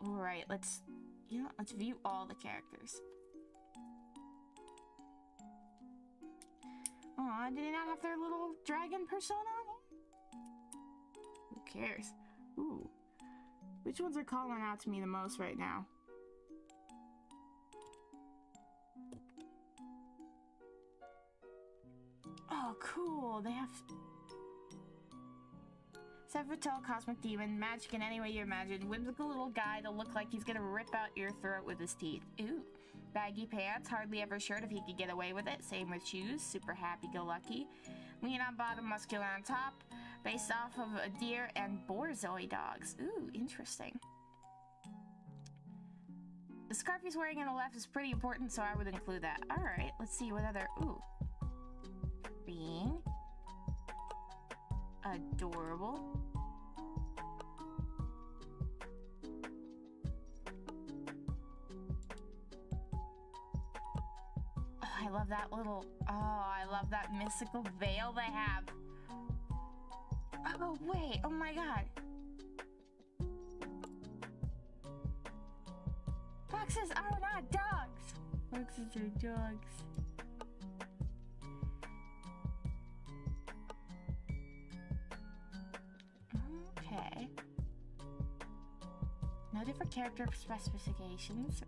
Alright, let's view all the characters. Aw, did they not have their little dragon persona on here? Who cares? Ooh. Which ones are calling out to me the most right now? Oh, cool. They have... Severtel, Cosmic Demon, magic in any way you imagine, whimsical little guy that'll look like he's gonna rip out your throat with his teeth. Ooh. Baggy pants, hardly ever shirt if he could get away with it. Same with shoes, super happy-go-lucky. Lean on bottom, muscular on top. Based off of a deer and borzoi dogs. Ooh, interesting. The scarf he's wearing on the left is pretty important, so I would include that. Alright, let's see what other... Ooh. Being adorable. Oh, I love that little... Oh, I love that mystical veil they have. Oh, wait. Oh, my God. Foxes are not dogs. Foxes are dogs. Okay. No different character specifications.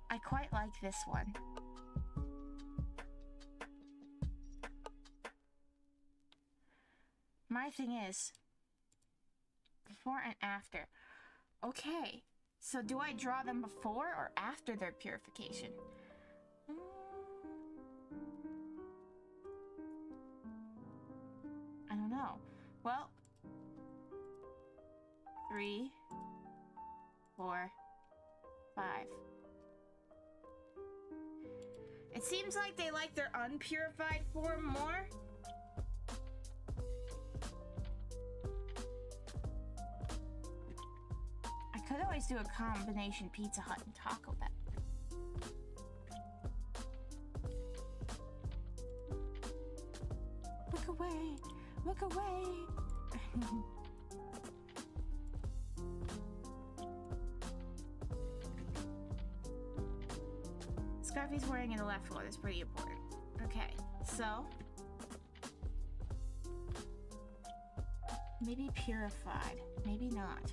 I quite like this one. My thing is, before and after. Okay, so do I draw them before or after their purification? I don't know. Well, 3, 4, 5. It seems like they like their unpurified form more. I could always do a combination Pizza Hut and Taco Bell. Look away! Look away! Scarf he's wearing in the left foot is pretty important. Okay, so... maybe purified. Maybe not.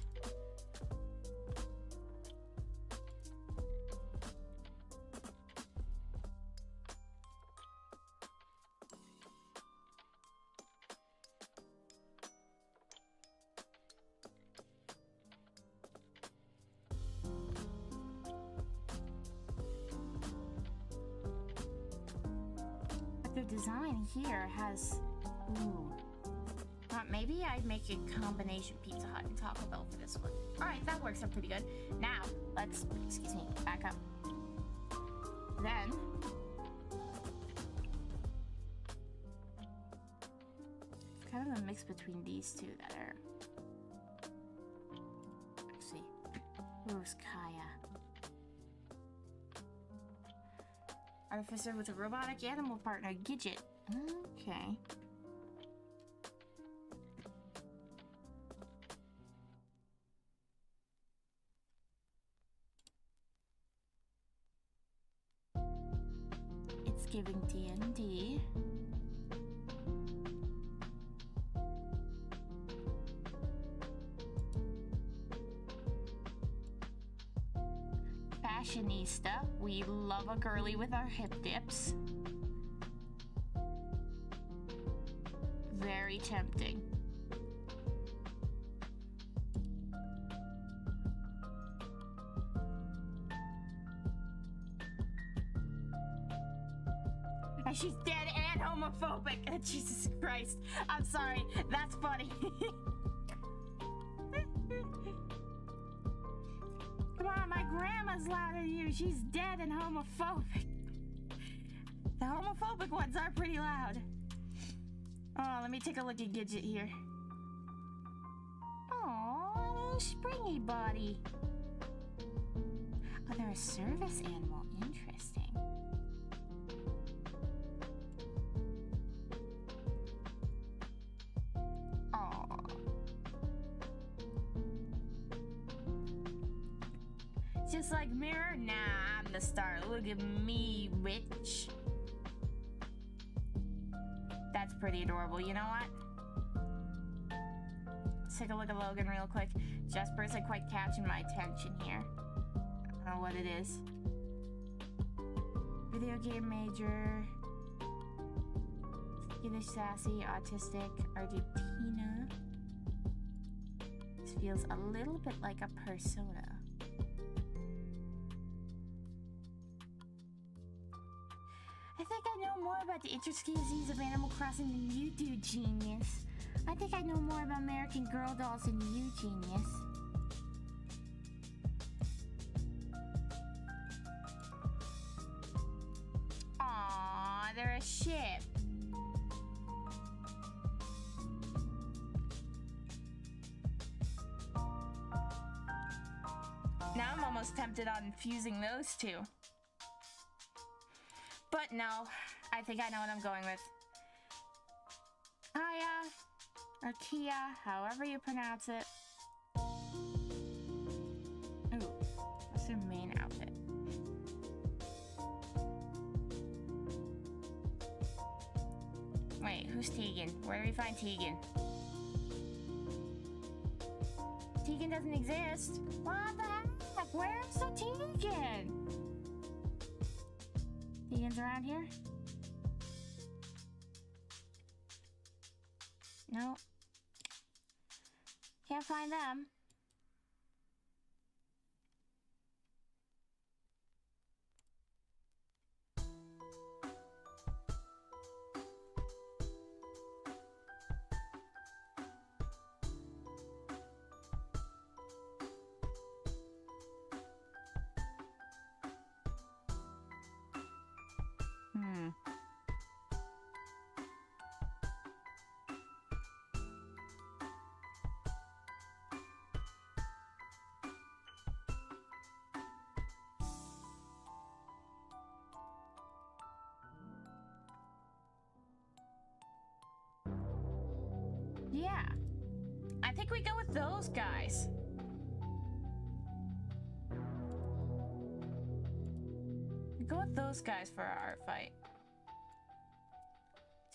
Design here has... Ooh. Maybe I'd make a combination Pizza Hut and Taco Bell for this one. Alright, that works out pretty good. Now, let's... excuse me, back up. Then... it's kind of a mix between these two that are... actually... Who's Kaya? Artificer with a robotic animal partner, Gidget. Okay. It's giving D&D. Fashionista. We love a girly with our hip dips. Very tempting. And she's dead and homophobic. Jesus Christ. I'm sorry. That's funny. Come on, my grandma's louder than you. She's dead and homophobic. The homophobic ones are pretty loud. Oh, let me take a look at Gidget here. Aww, little springy body. Oh, they're a service animal. Interesting. Aww. Just like Mirror? Nah, I'm the star. Look at me, bitch. That's pretty adorable. You know what? Let's take a look at Logan real quick. Jasper isn't quite catching my attention here. I don't know what it is. Video game major. Skittish, sassy, autistic, Argentina. This feels a little bit like a persona. I think I know more about the intricacies of Animal Crossing than you do, genius. I think I know more about American Girl dolls than you, genius. Aww, they're a ship. Now I'm almost tempted on fusing those two. But no, I think I know what I'm going with. Kaya, or Kia, however you pronounce it. Ooh, what's their main outfit? Wait, who's Tegan? Where do we find Tegan? Tegan doesn't exist. What the heck? Where's the Tegan? Tegan's around here? No. Can't find them. Yeah, I think we go with those guys. We go with those guys for our art fight.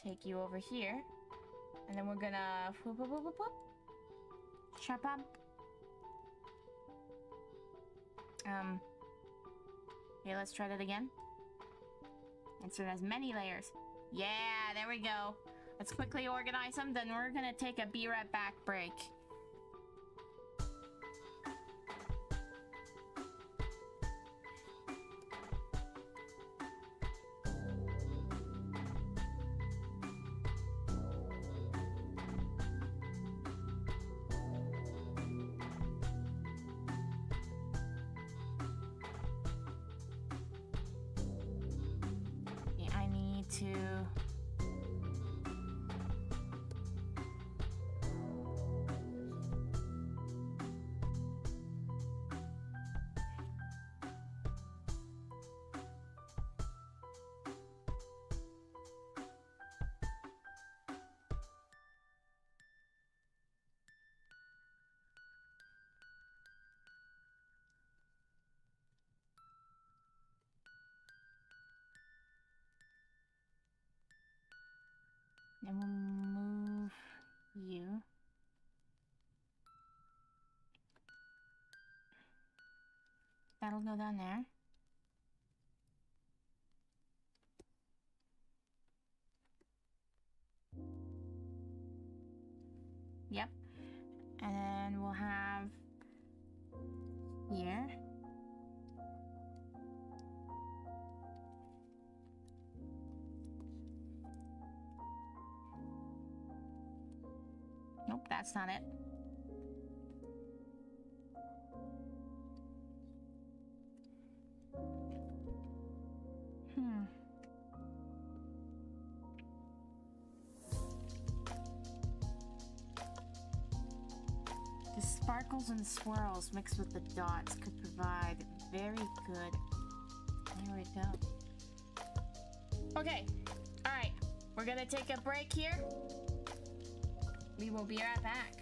Take you over here, and then we're gonna whoop, whoop, whoop, whoop, whoop. Chop up. Okay, let's try that again. Insert as many layers. Yeah, there we go. Let's quickly organize them, then we're gonna take a be right back break. Okay, I need to... And we'll move you. That'll go down there. Yep. And then we'll have here. Nope, that's not it. The sparkles and swirls mixed with the dots could provide very good... There we go. Okay, alright. We're gonna take a break here. We will be right back.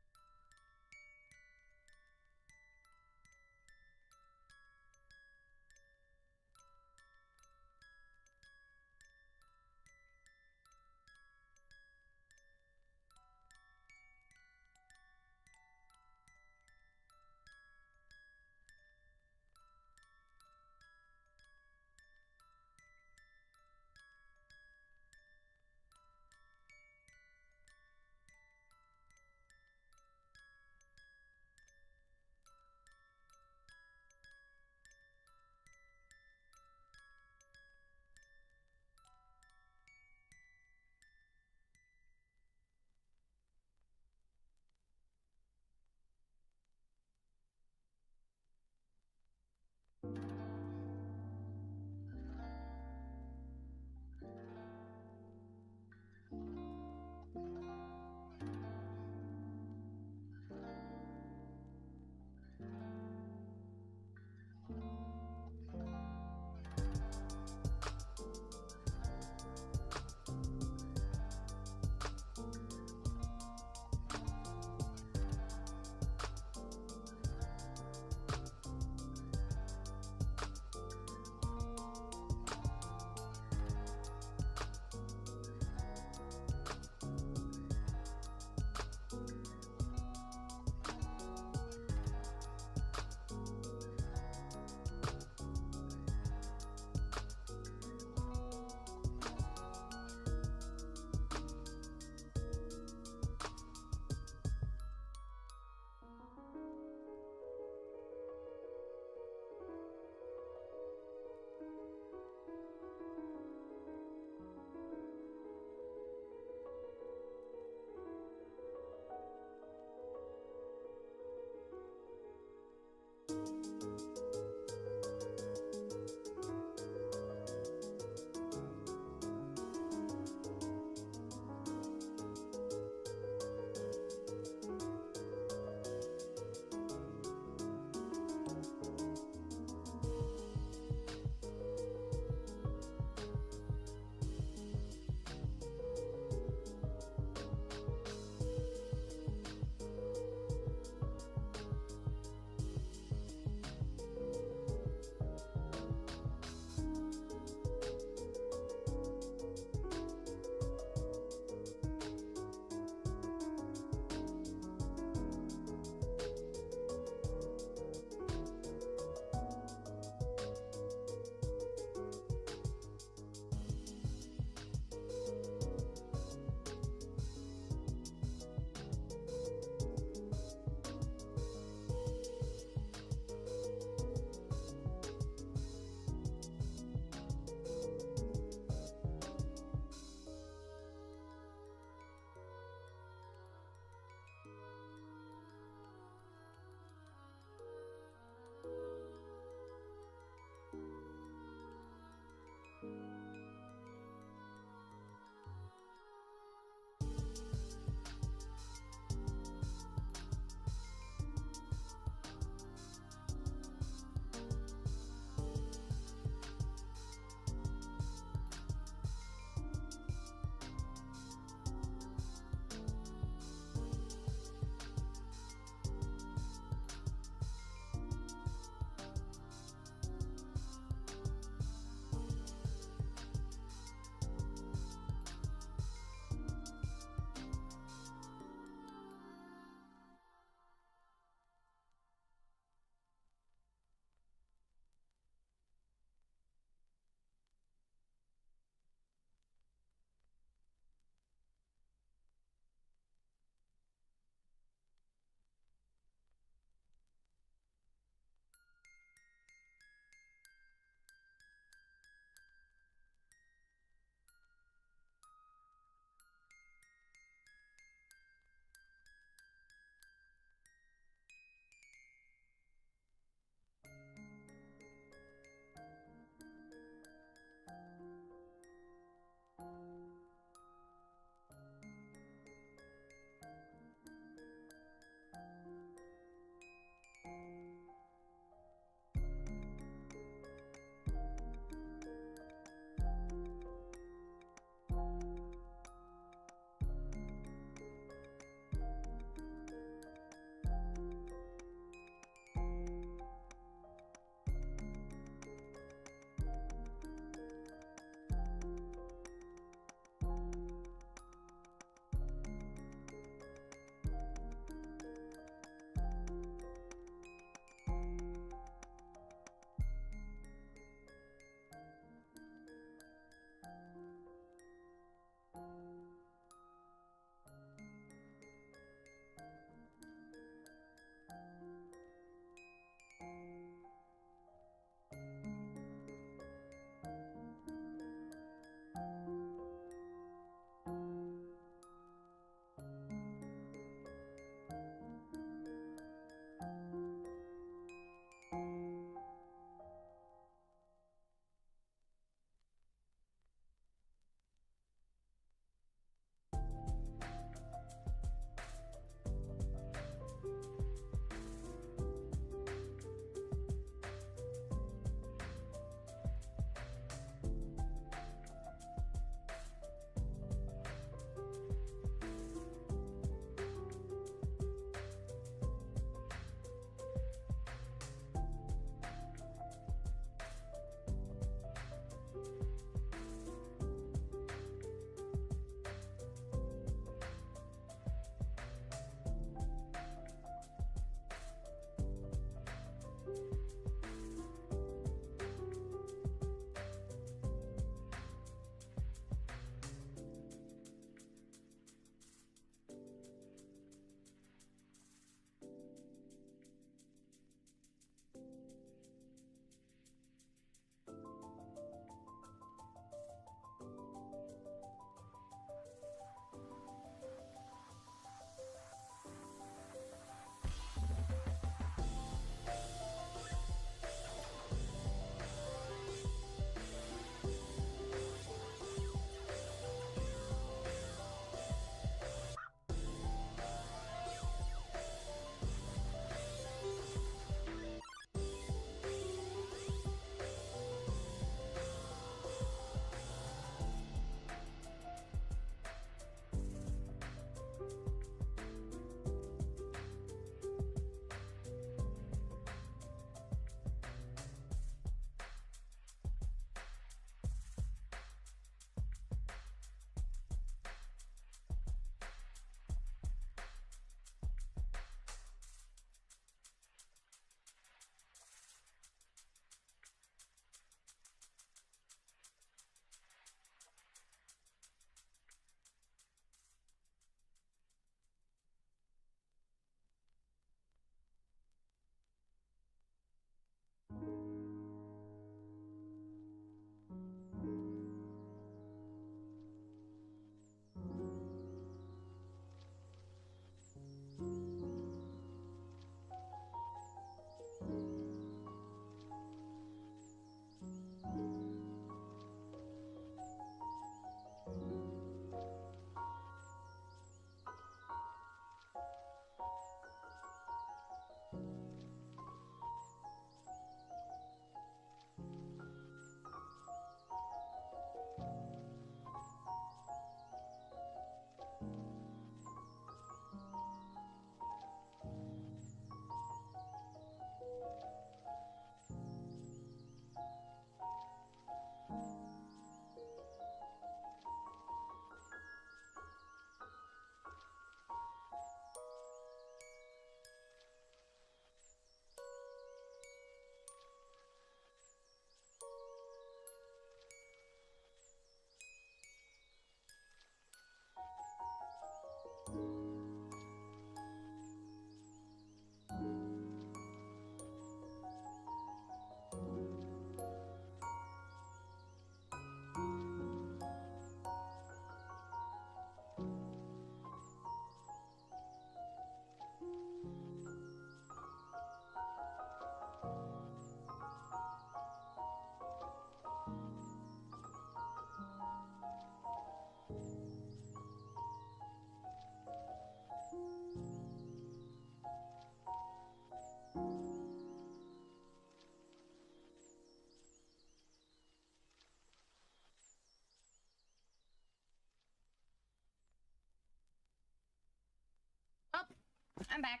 I'm back.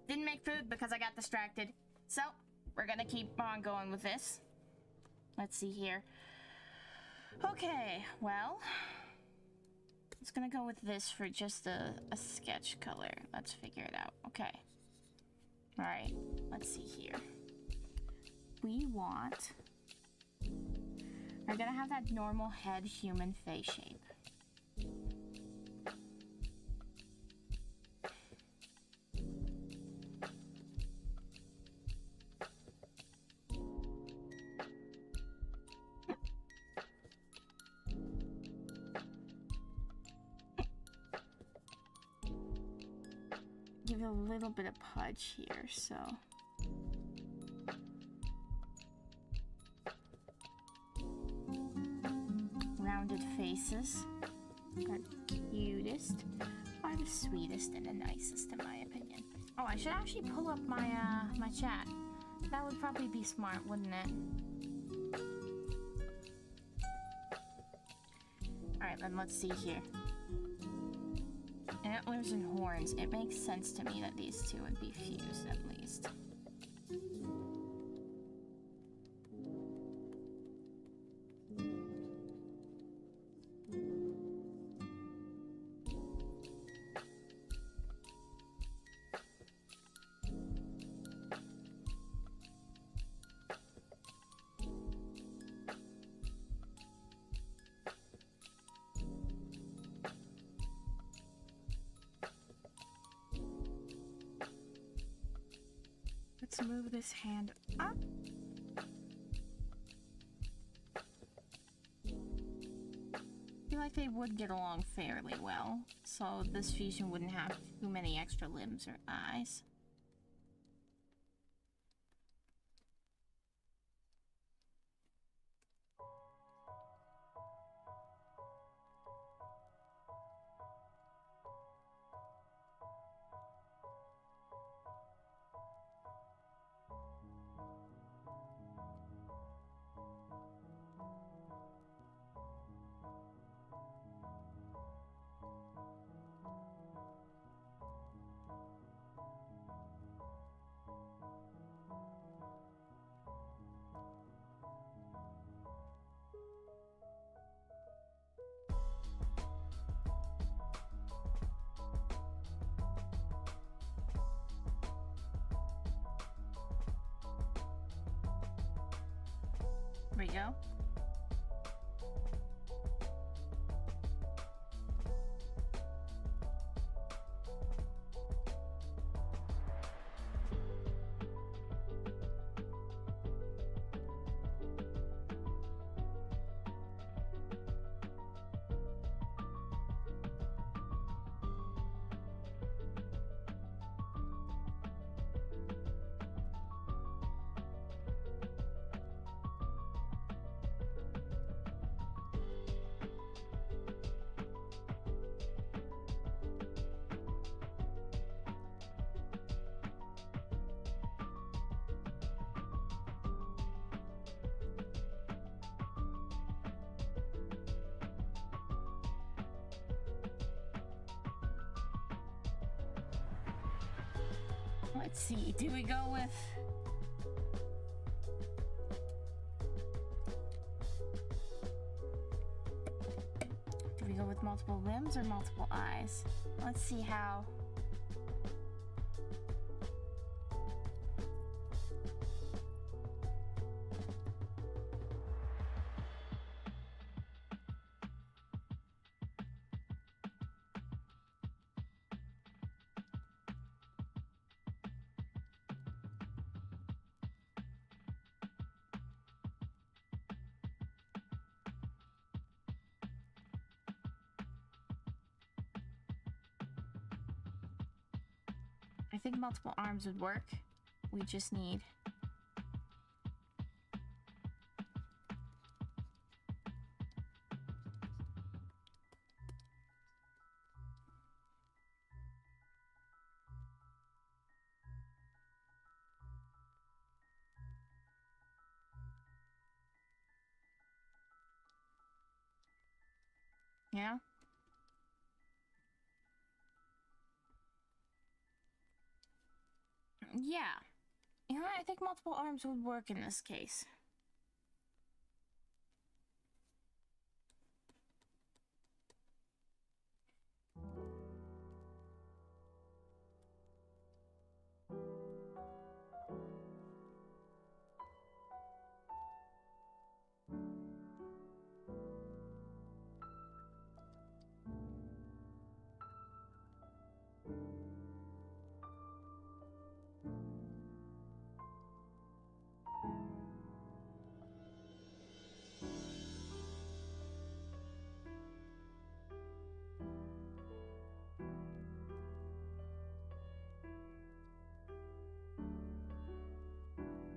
Didn't make food because I got distracted. So, we're gonna keep on going with this. Let's see here. Okay, well... It's gonna go with this for just a sketch color. Let's figure it out. Okay. Alright, let's see here. We want... We're gonna have that normal head human face shape. Give it a little bit of pudge here, so... Rounded faces are cutest, are the sweetest and the nicest in my opinion. Oh, I should actually pull up my my chat. That would probably be smart, wouldn't it? Alright, then let's see here. Antlers and horns. It makes sense to me that these two would be fused at least. Let's move this hand up. I feel like they would get along fairly well, so this fusion wouldn't have too many extra limbs or eyes. There we go. Let's see, do we go with... Do we go with multiple limbs or multiple eyes? Let's see how... I think multiple arms would work. We just need... Yeah? Yeah. You know, I think multiple arms would work in this case.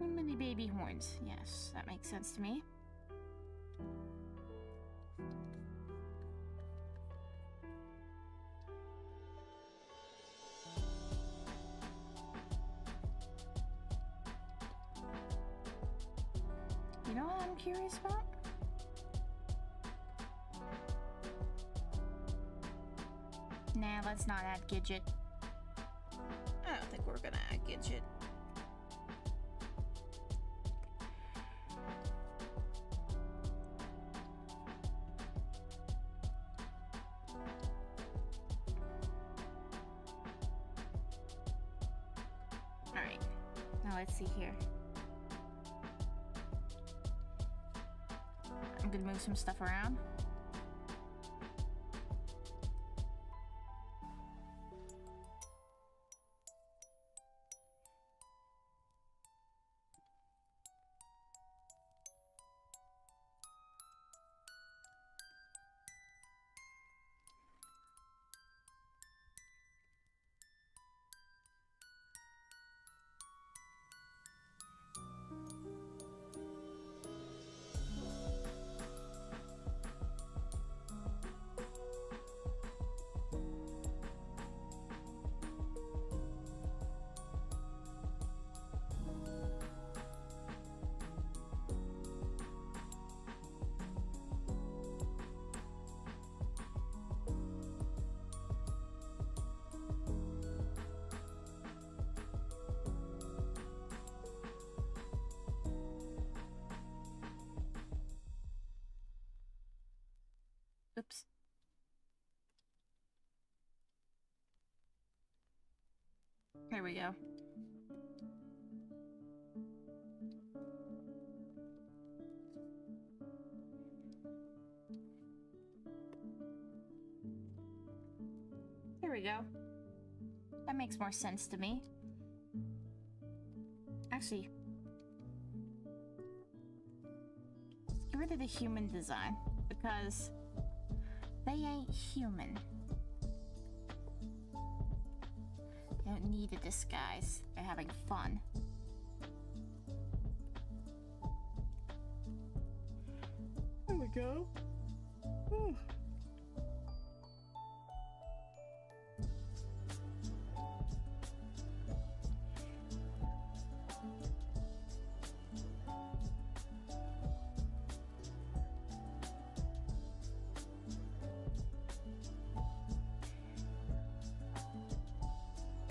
Mini baby horns. Yes, that makes sense to me. You know what I'm curious about? Nah, let's not add Gidget. I don't think we're gonna add Gidget. Alright, now let's see here. I'm gonna move some stuff around. Oops. There we go. There we go. That makes more sense to me. Actually, get rid of the human design because they ain't human. They don't need a disguise. They're having fun. There we go. Whew.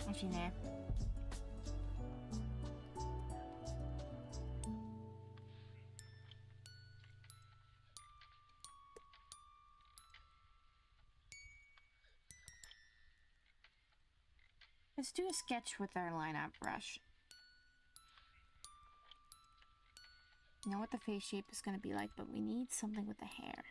Actually, nah. Let's do a sketch with our lineup brush. You know what the face shape is going to be like, but we need something with the hair.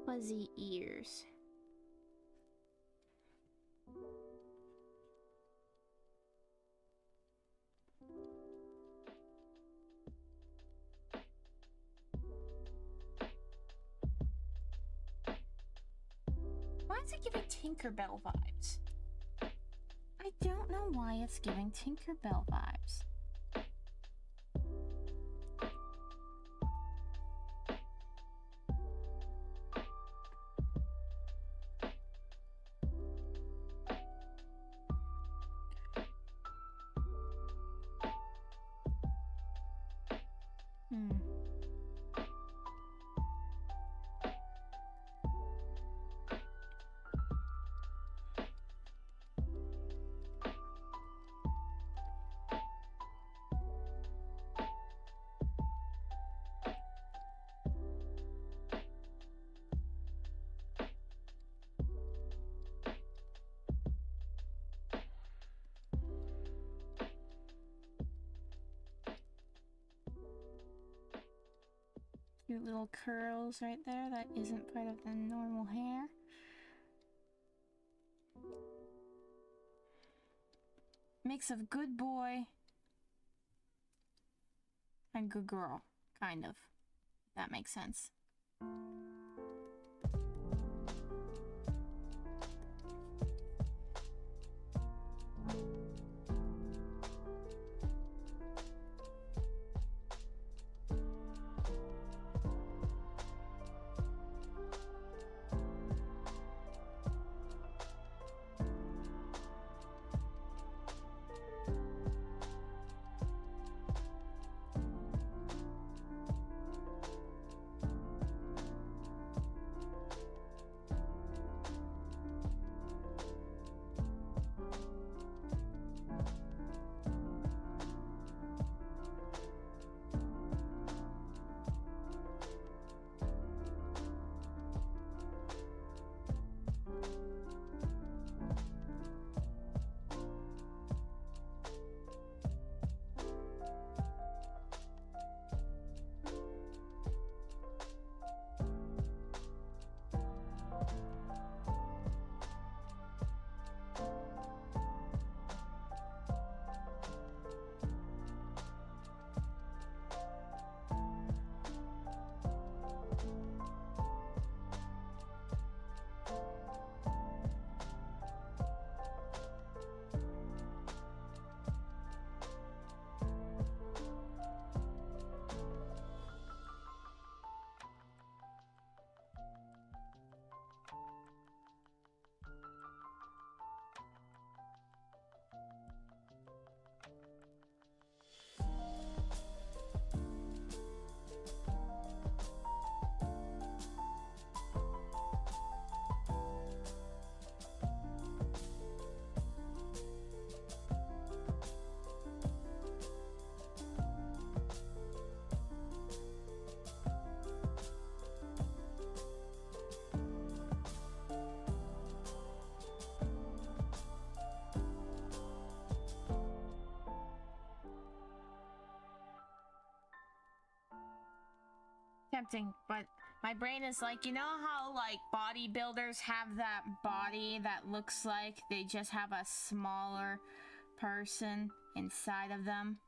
Fuzzy ears. Why is it giving Tinkerbell vibes? I don't know why it's giving Tinkerbell vibes. Cute little curls right there. That isn't part of the normal hair. Mix of good boy and good girl, kind of. If that makes sense. Tempting, but my brain is like, you know how like bodybuilders have that body that looks like they just have a smaller person inside of them,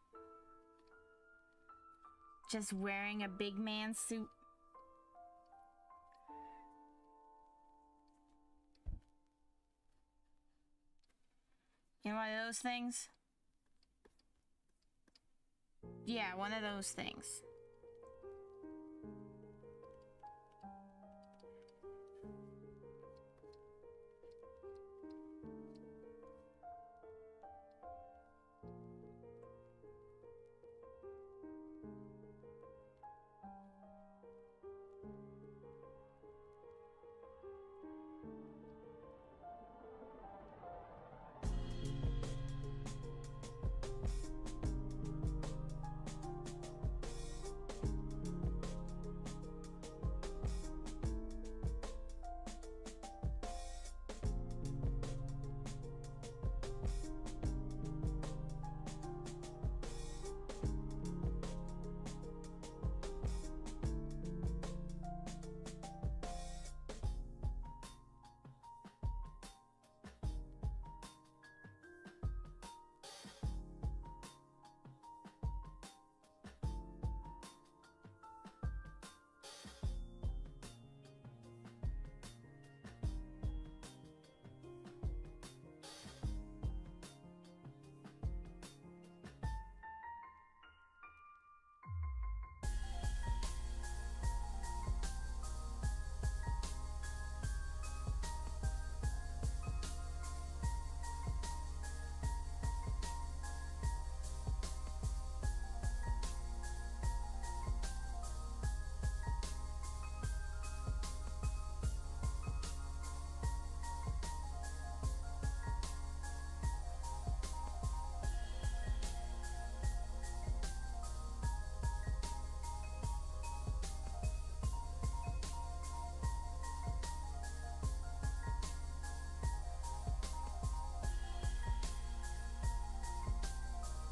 just wearing a big man suit? You know, one of those things? Yeah, one of those things.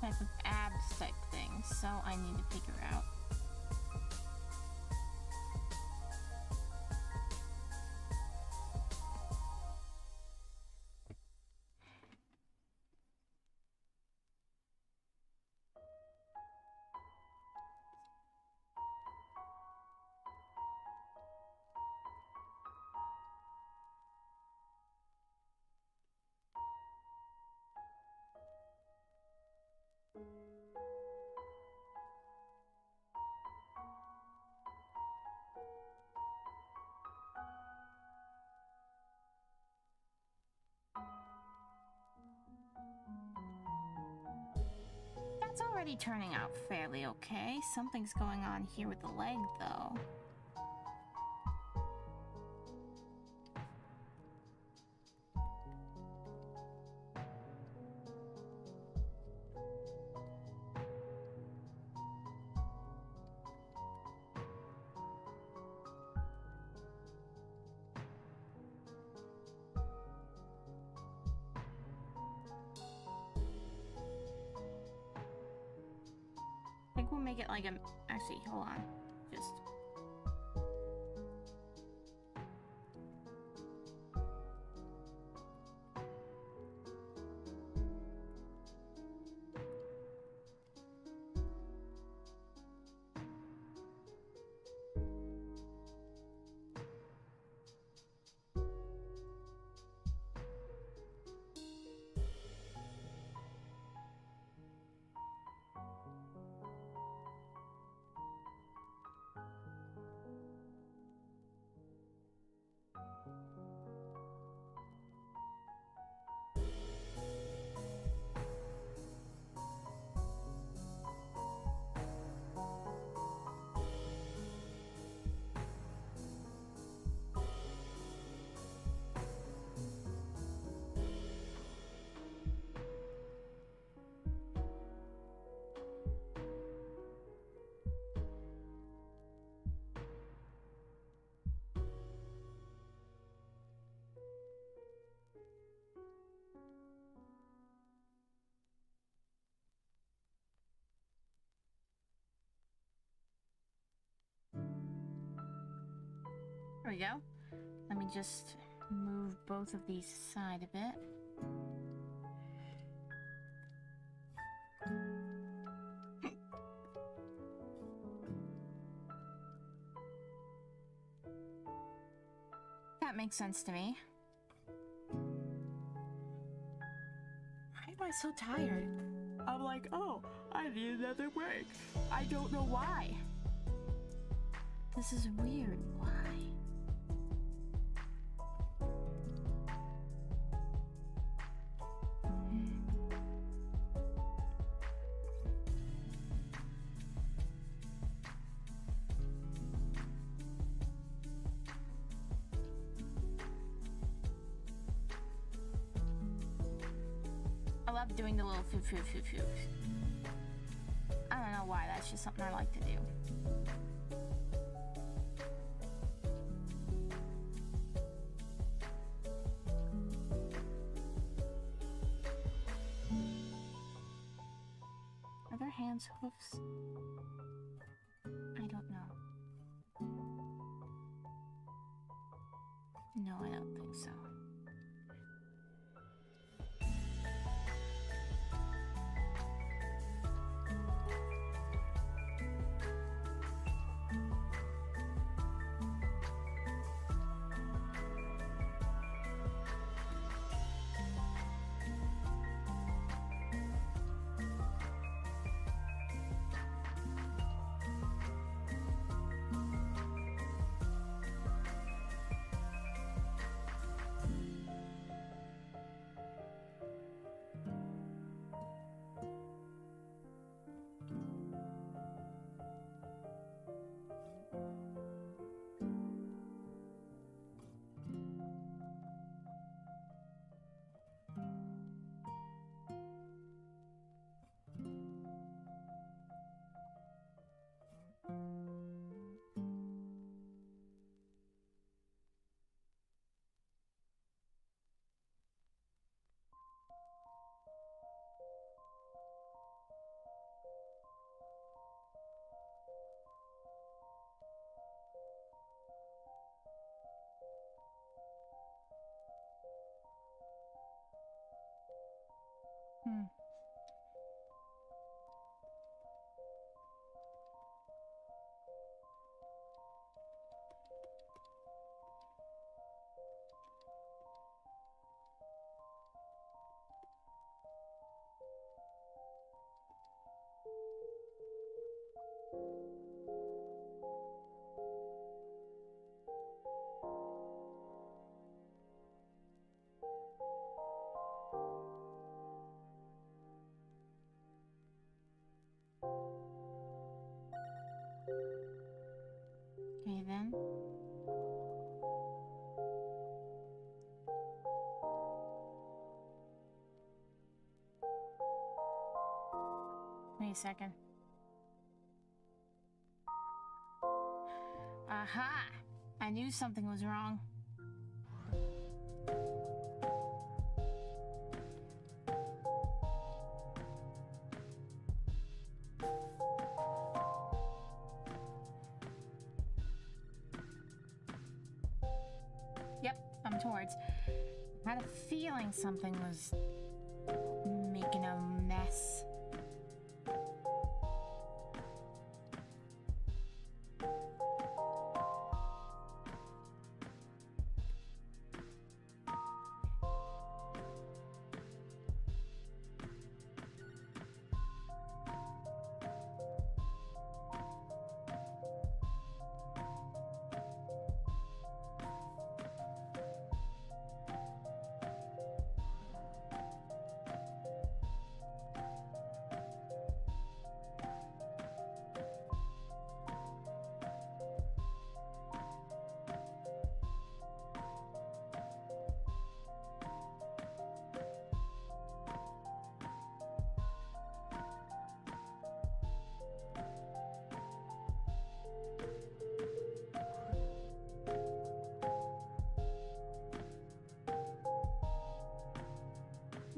type of abs type thing, so I need to figure out. It's already turning out fairly okay. Something's going on here with the leg, though. I think we'll make it like a... Actually, hold on. Just... There we go. Let me just move both of these aside a bit. That makes sense to me. Why am I so tired? I'm like, oh, I need another break. I don't know why. This is weird. Why? I love doing the little foop foop foop foop. I don't know why, that's just something I like to do. Are their hands hoofs? I don't know. No, I don't think so. me a second. Aha! I knew something was wrong. Yep, I'm towards. I had a feeling something was making a mess.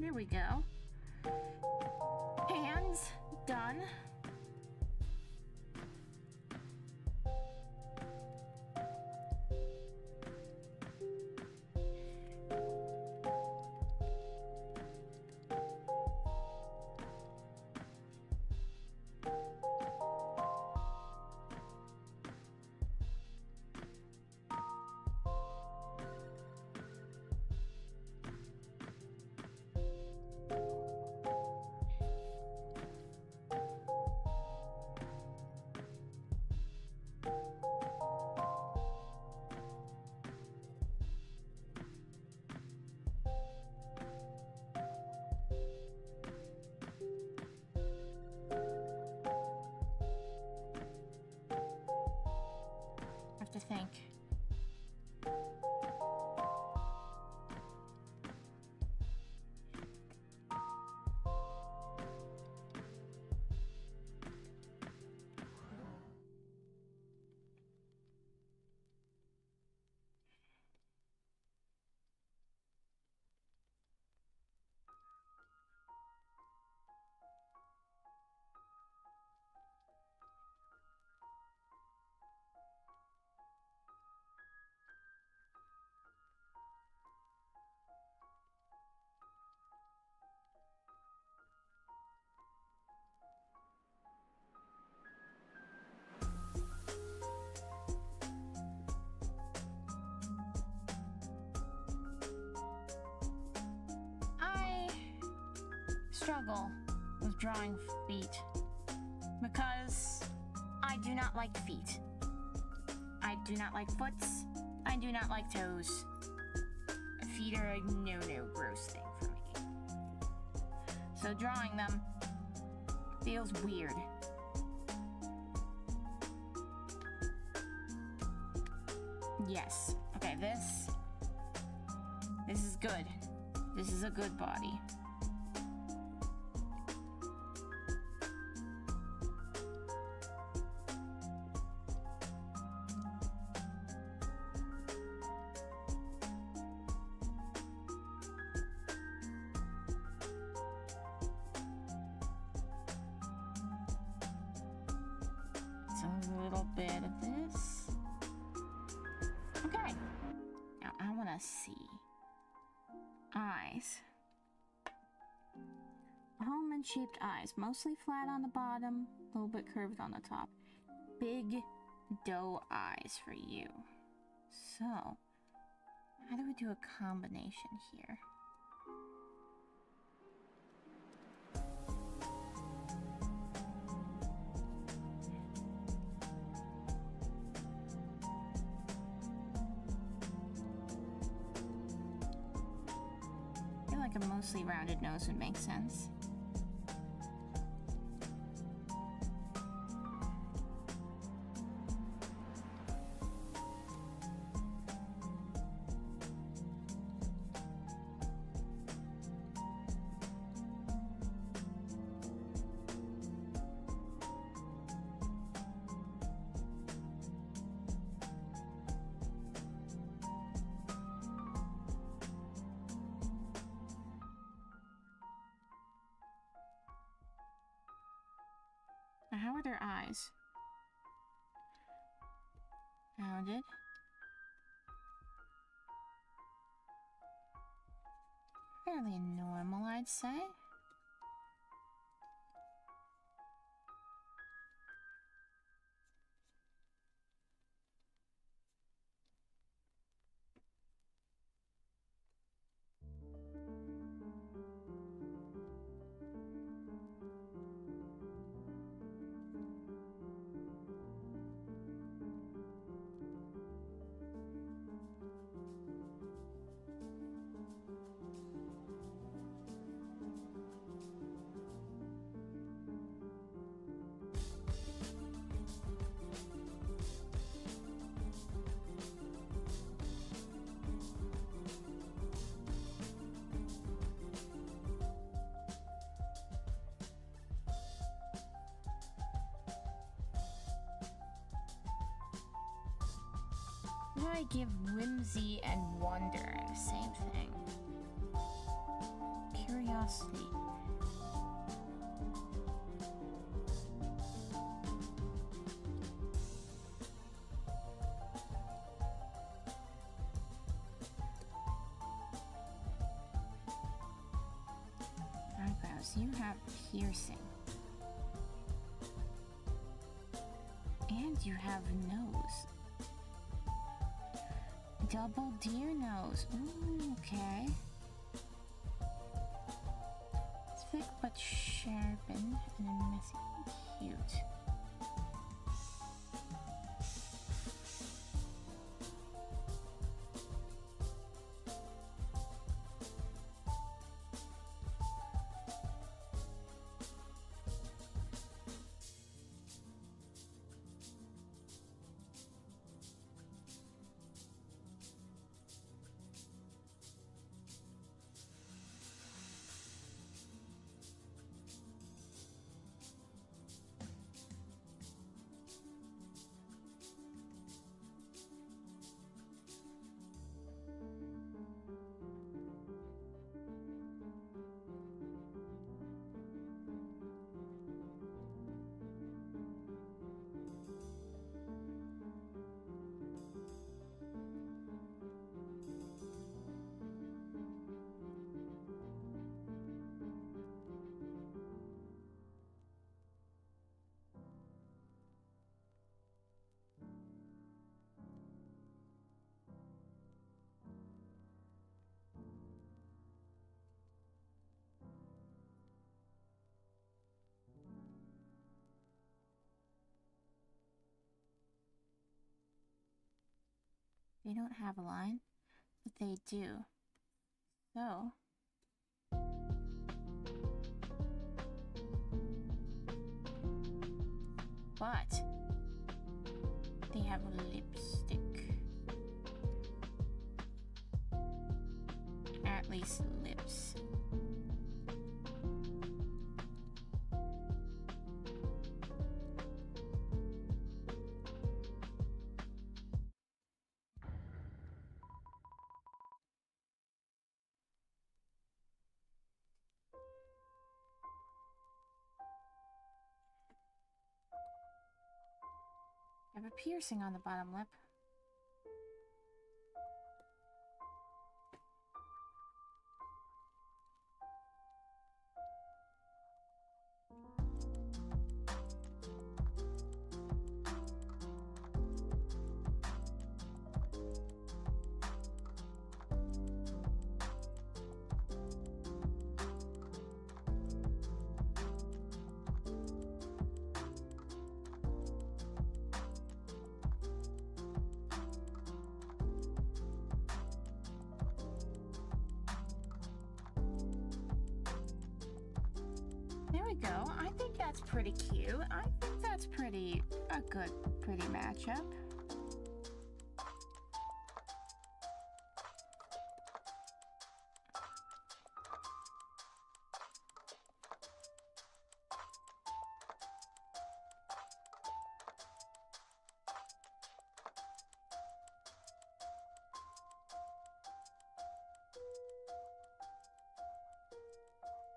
There we go. Hands done. To think. Struggle with drawing feet because I do not like feet. I do not like foots. I do not like toes. Feet are a no gross thing for me. So drawing them feels weird. Yes. Okay, this is good. This is a good body. A little bit of this. Okay. Now I want to see eyes. Almond-shaped eyes, mostly flat on the bottom, a little bit curved on the top. Big doe eyes for you. So, how do we do a combination here? A mostly rounded nose would make sense. How are their eyes? Rounded. Fairly normal, I'd say. How do I give whimsy and wonder the same thing? Curiosity. Eyebrows. You have piercing. And you have nose. Double deer nose. Ooh, okay. Thick but sharpened and messy. Cute. They don't have a line, but they do. So, but they have lipstick. At least lips. I have a piercing on the bottom lip. There we go. I think that's pretty cute. I think that's pretty matchup.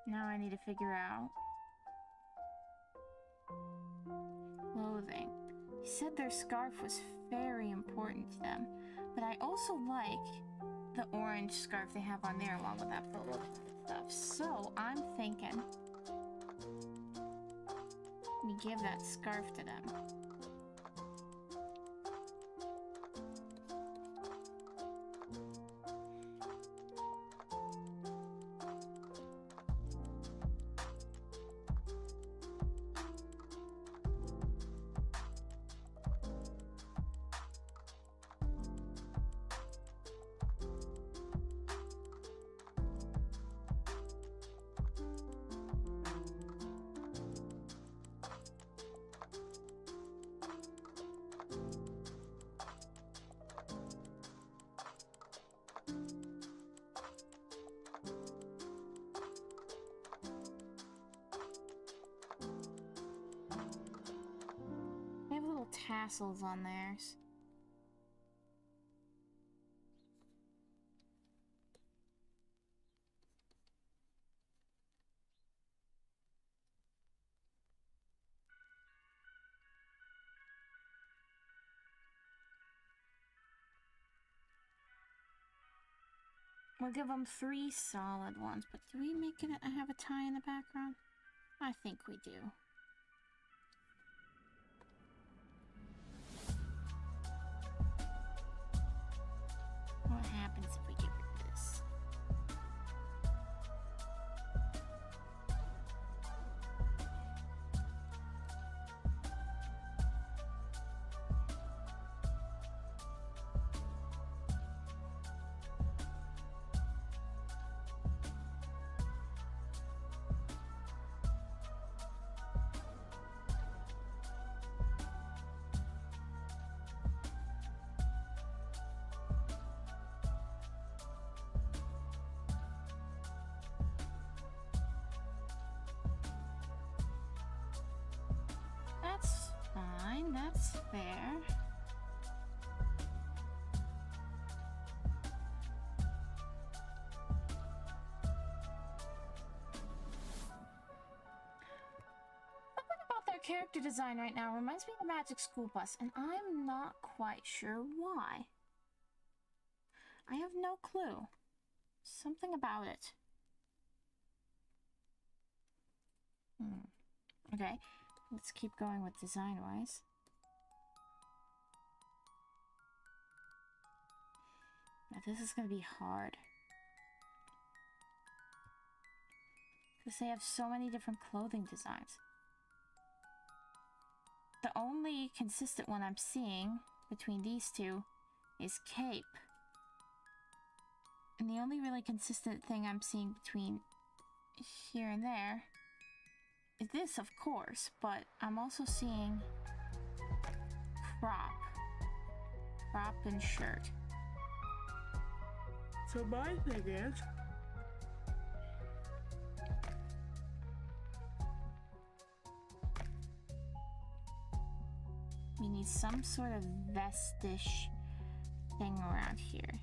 Now I need to figure out said their scarf was very important to them, but I also like the orange scarf they have on there along with that purple stuff. So I'm thinking we give that scarf to them. They have little tassels on theirs. We'll give them 3 solid ones, but do we make it have a tie in the background? I think we do. What happens if we get rid of this? That's fine, that's fair. Something about their character design right now reminds me of Magic School Bus, and I'm not quite sure why. I have no clue. Something about it. Okay. Let's keep going with design-wise. Now this is going to be hard. Because they have so many different clothing designs. The only consistent one I'm seeing between these two is cape. And the only really consistent thing I'm seeing between here and there is this, of course, but I'm also seeing crop and shirt. So my thing is, we need some sort of vestish thing around here.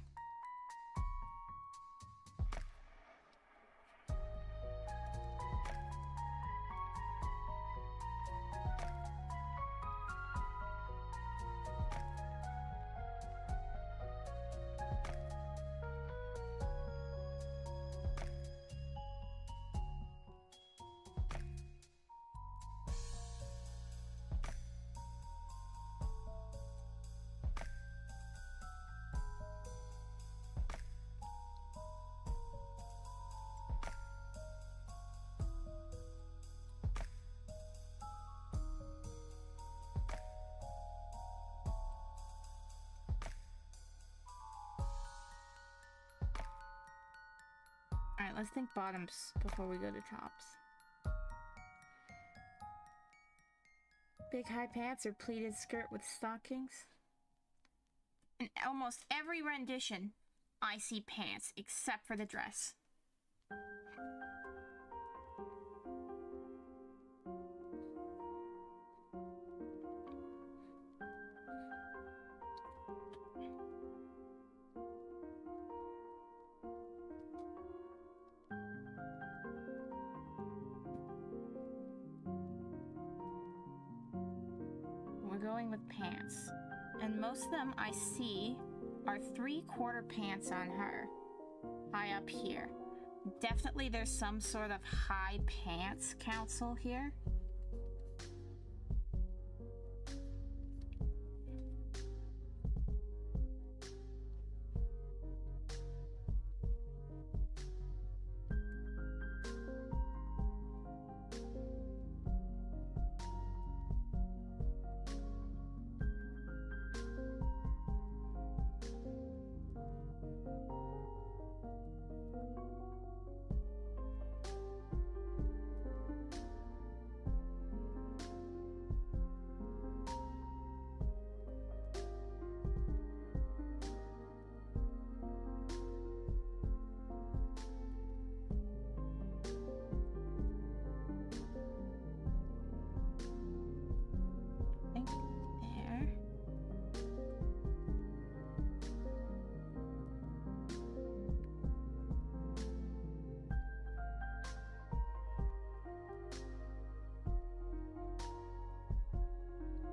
Alright, let's think bottoms before we go to tops. Big high pants or pleated skirt with stockings. In almost every rendition, I see pants except for the dress. going with pants. And most of them I see are 3/4 pants on her. High up here. Definitely there's some sort of high pants council here.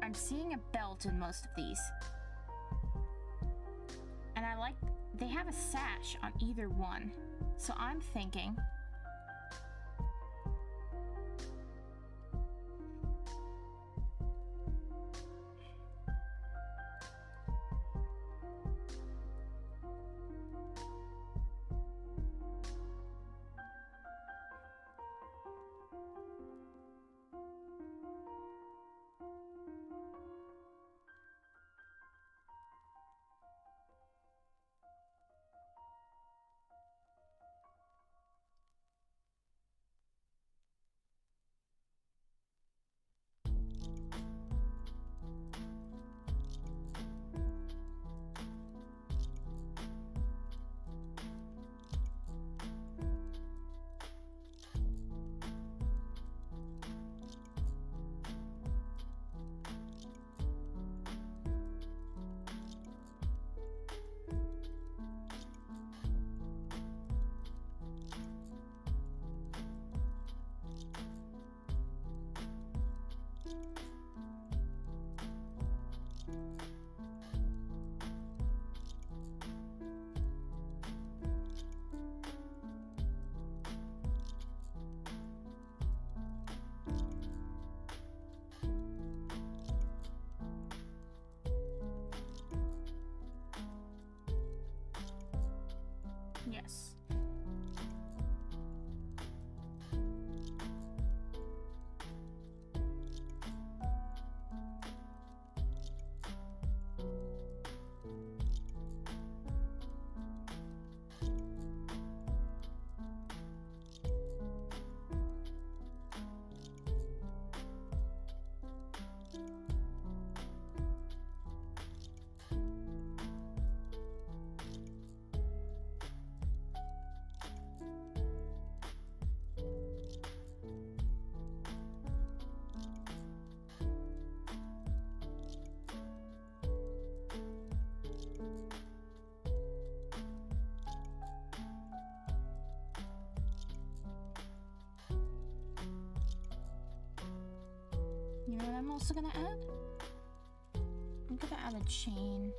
I'm seeing a belt in most of these. And I like, they have a sash on either one. So I'm thinking... Yes. You know what I'm also gonna add? I'm gonna add a chain.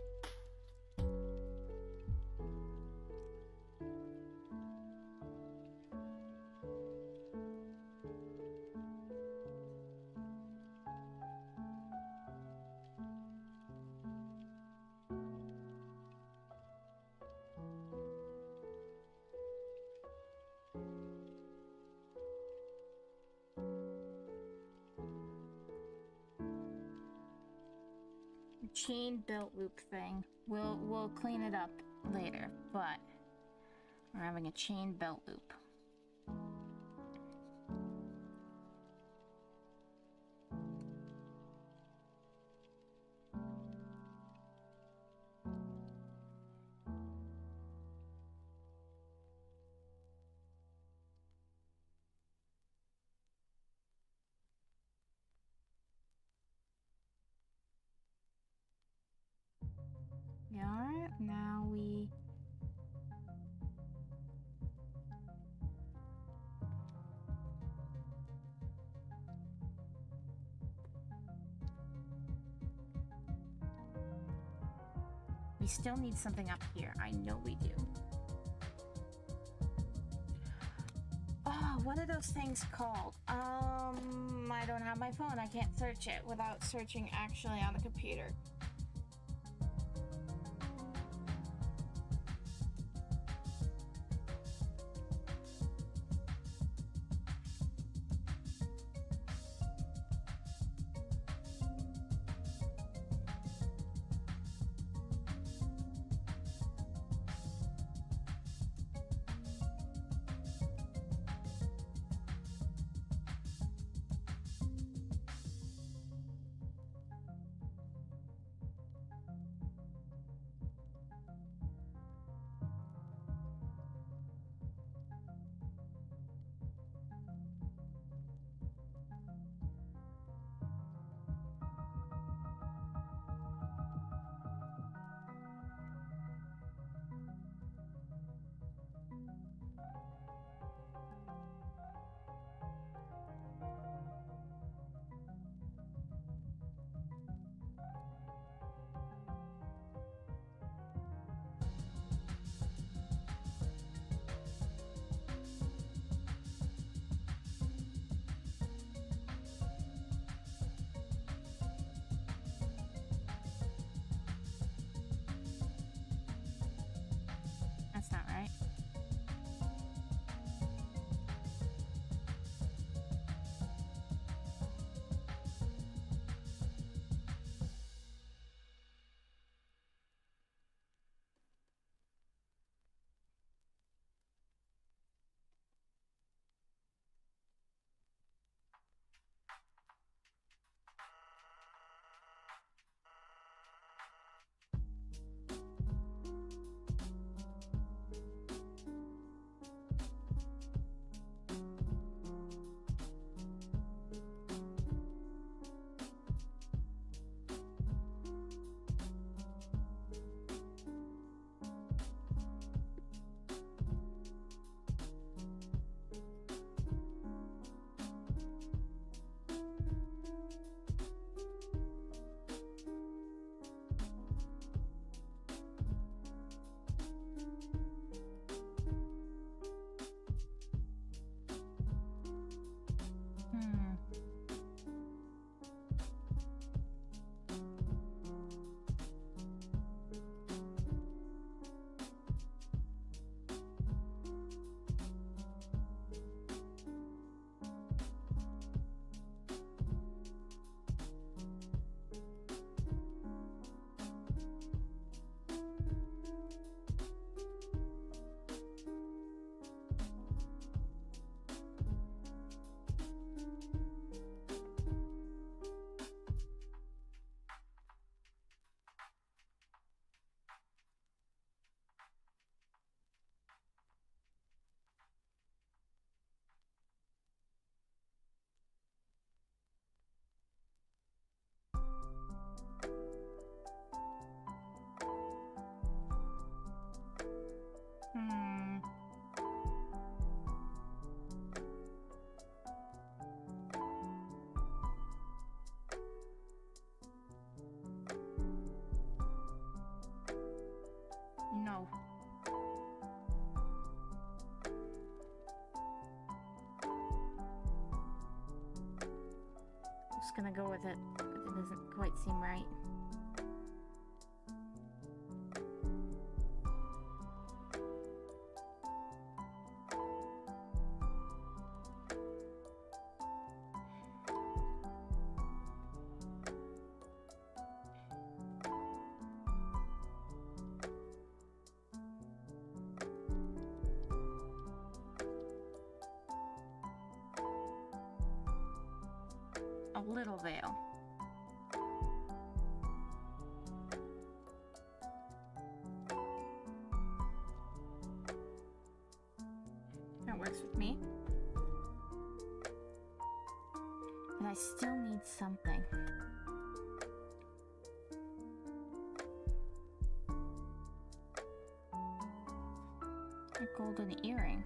Chain belt loop thing. We'll clean it up later, but we're having a chain belt loop. Alright, now we... we still need something up here. I know we do. Oh, what are those things called? I don't have my phone. I can't search it without searching actually on the computer. That's not right. No. Just gonna go with it, but it doesn't quite seem right. A little veil. That works with me. But I still need something. A golden earring.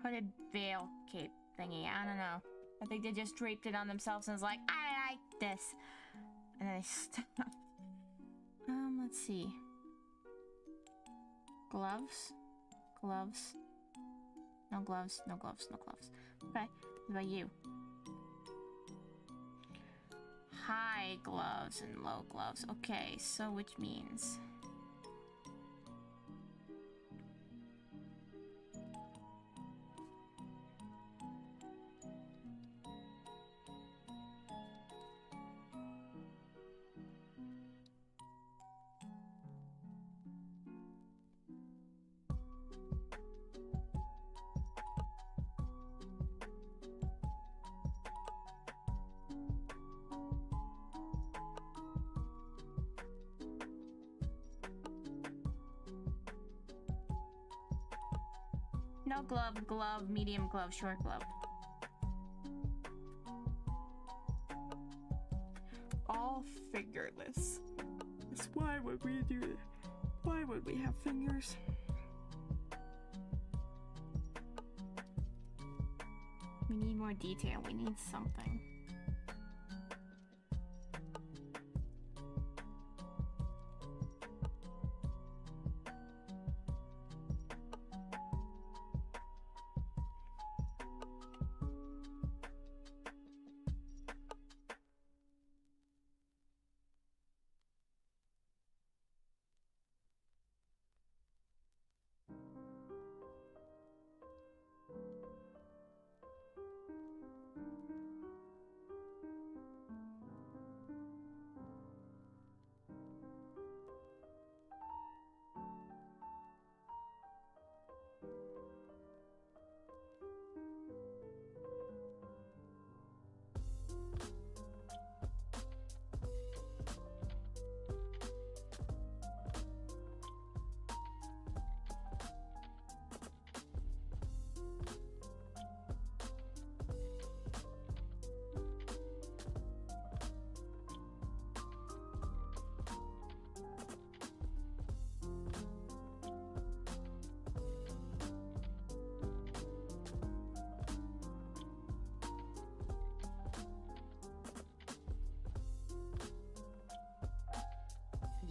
hooded veil cape thingy. I don't know. I think they just draped it on themselves and was like, I like this. And then they stopped. Let's see. Gloves? Gloves. No gloves, no gloves, no gloves. Okay, what about you? High gloves and low gloves. Okay, so which means... no glove, glove, medium glove, short glove. All fingerless. Why would we do that? Why would we have fingers? We need more detail. We need something.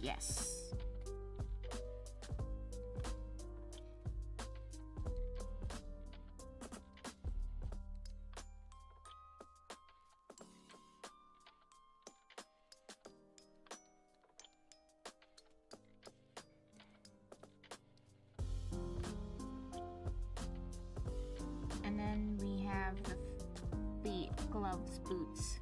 Yes. And then we have the feet, gloves, boots.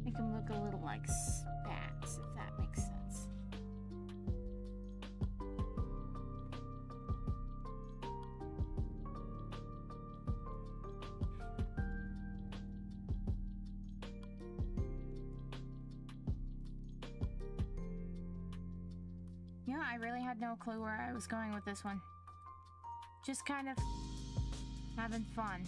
Make them look a little like spats, if that makes sense. Yeah, I really had no clue where I was going with this one. Just kind of having fun.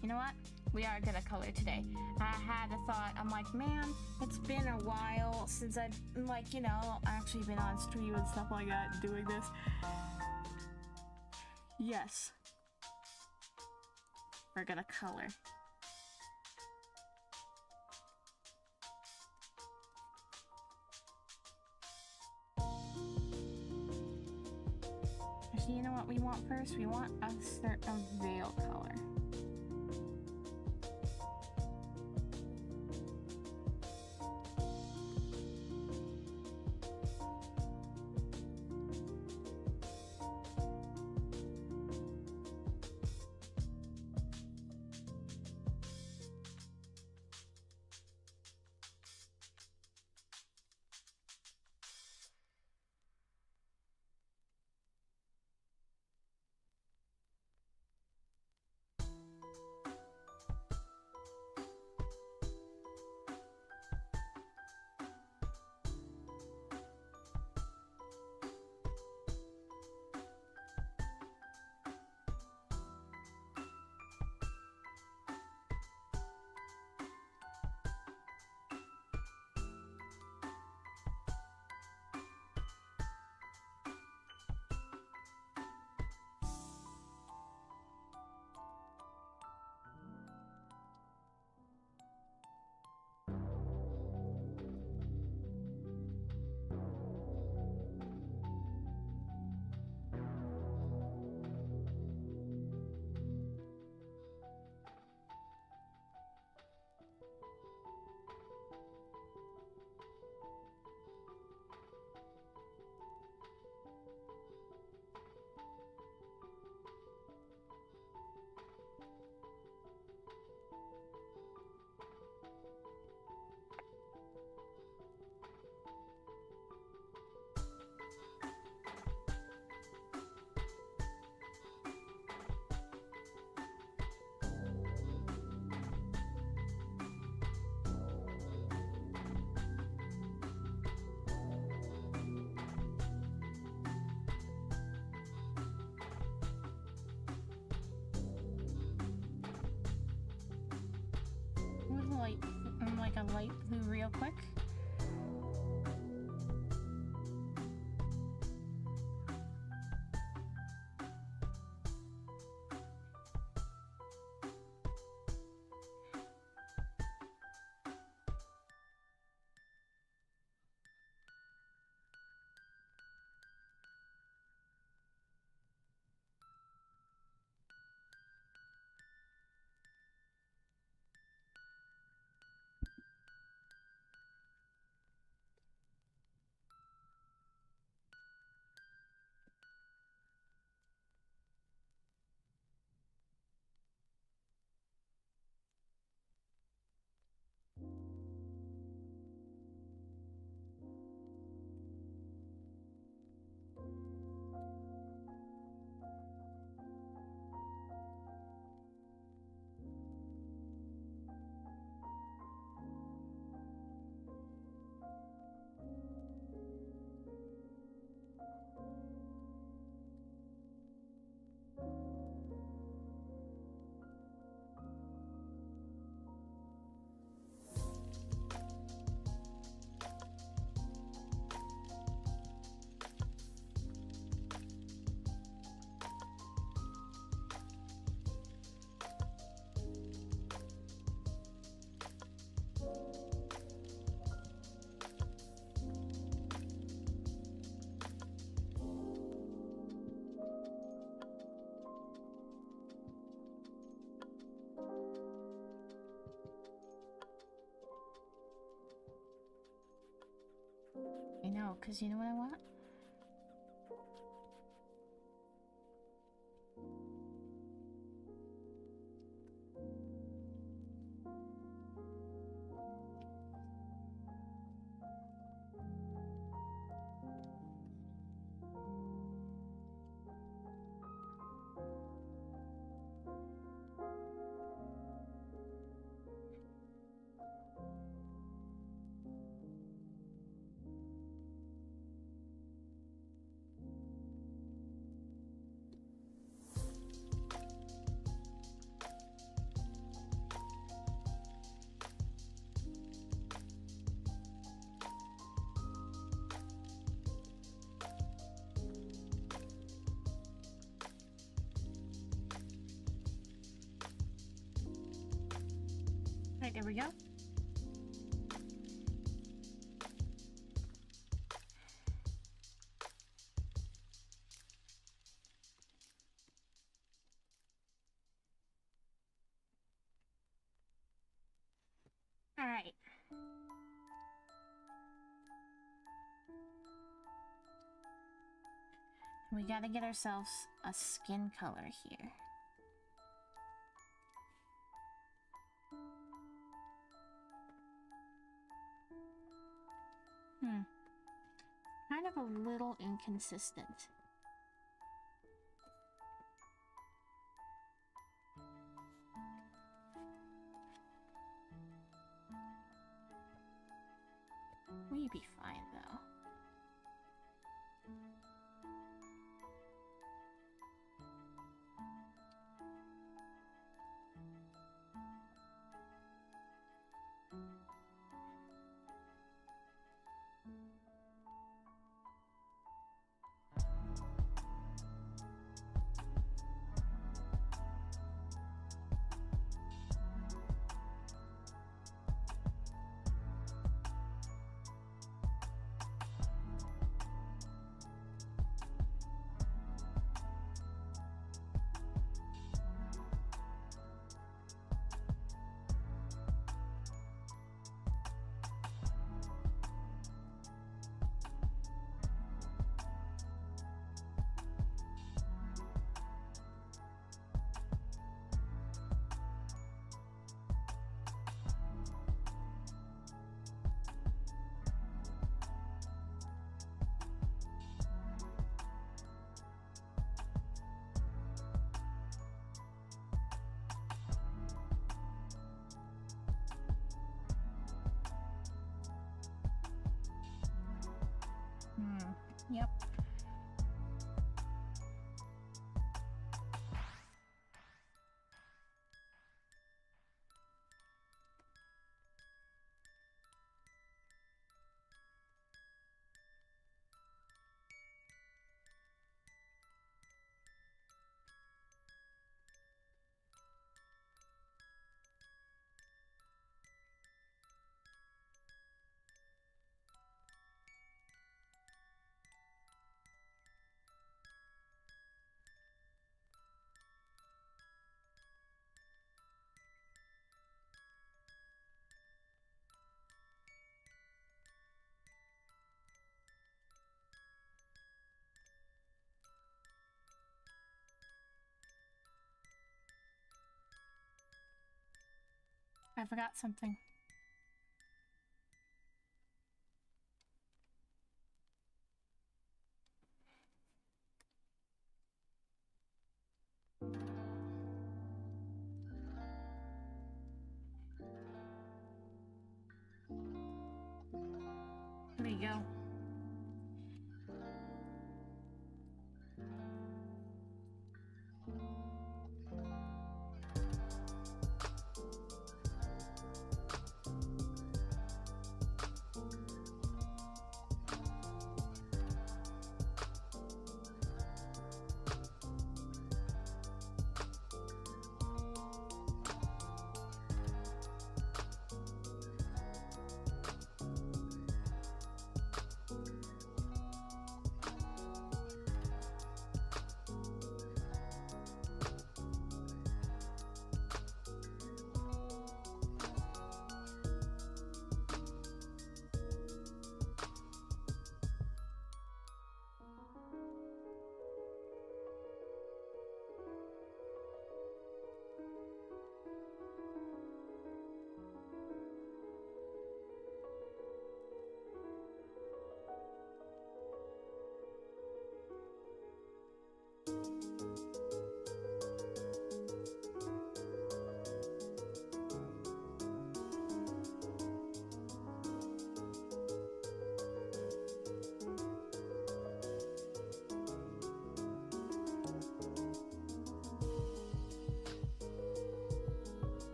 You know what? We are gonna color today. I had a thought. I'm like, man, it's been a while since I've, like, you know, actually been on stream and stuff like that doing this. Yes. We're gonna color. Actually, you know what we want first? We want a veil color. Like a light blue real quick. I know, because you know what I want? Okay, there we go. All right. We gotta get ourselves a skin color here. Kind of a little inconsistent. We'd be fine though. Yep. I forgot something. There we go.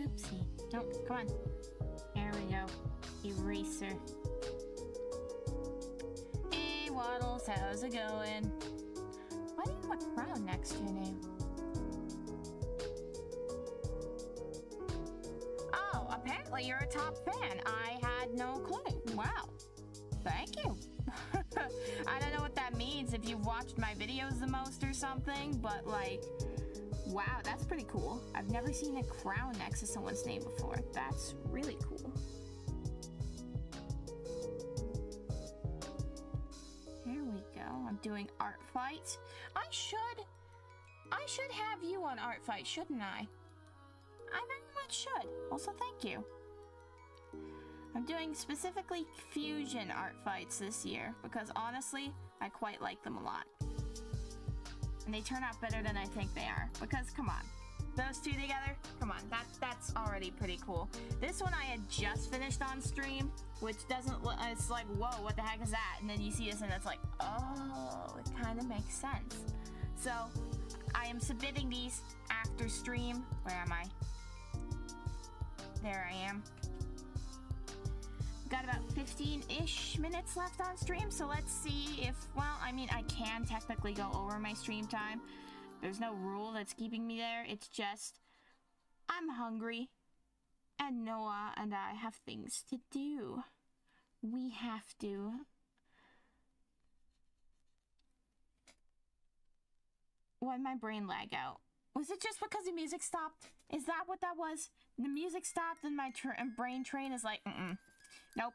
Oopsie. Don't, come on. There we go. Eraser. Waddles, how's it going? Why do you have a crown next to your name? Oh, apparently you're a top fan. I had no clue. Wow. Thank you. I don't know what that means, if you've watched my videos the most or something, but like, wow, that's pretty cool. I've never seen a crown next to someone's name before. That's really cool. Here we go. I'm doing art fight. I should have you on art fight, shouldn't I? I very much should. Also, thank you. I'm doing specifically fusion art fights this year because honestly, I quite like them a lot. And they turn out better than I think they are. Because, come on. Those two together? Come on, that's already pretty cool. This one I had just finished on stream, which doesn't, it's like, whoa, what the heck is that? And then you see this and it's like, oh, it kind of makes sense. So, I am submitting these after stream. Where am I? There I am. Got about 15-ish minutes left on stream, so let's see if, well, I mean, I can technically go over my stream time. There's no rule that's keeping me there. It's just, I'm hungry, and Noah and I have things to do. We have to. Why did my brain lag out? Was it just because the music stopped? Is that what that was? The music stopped and my brain train is like, nope.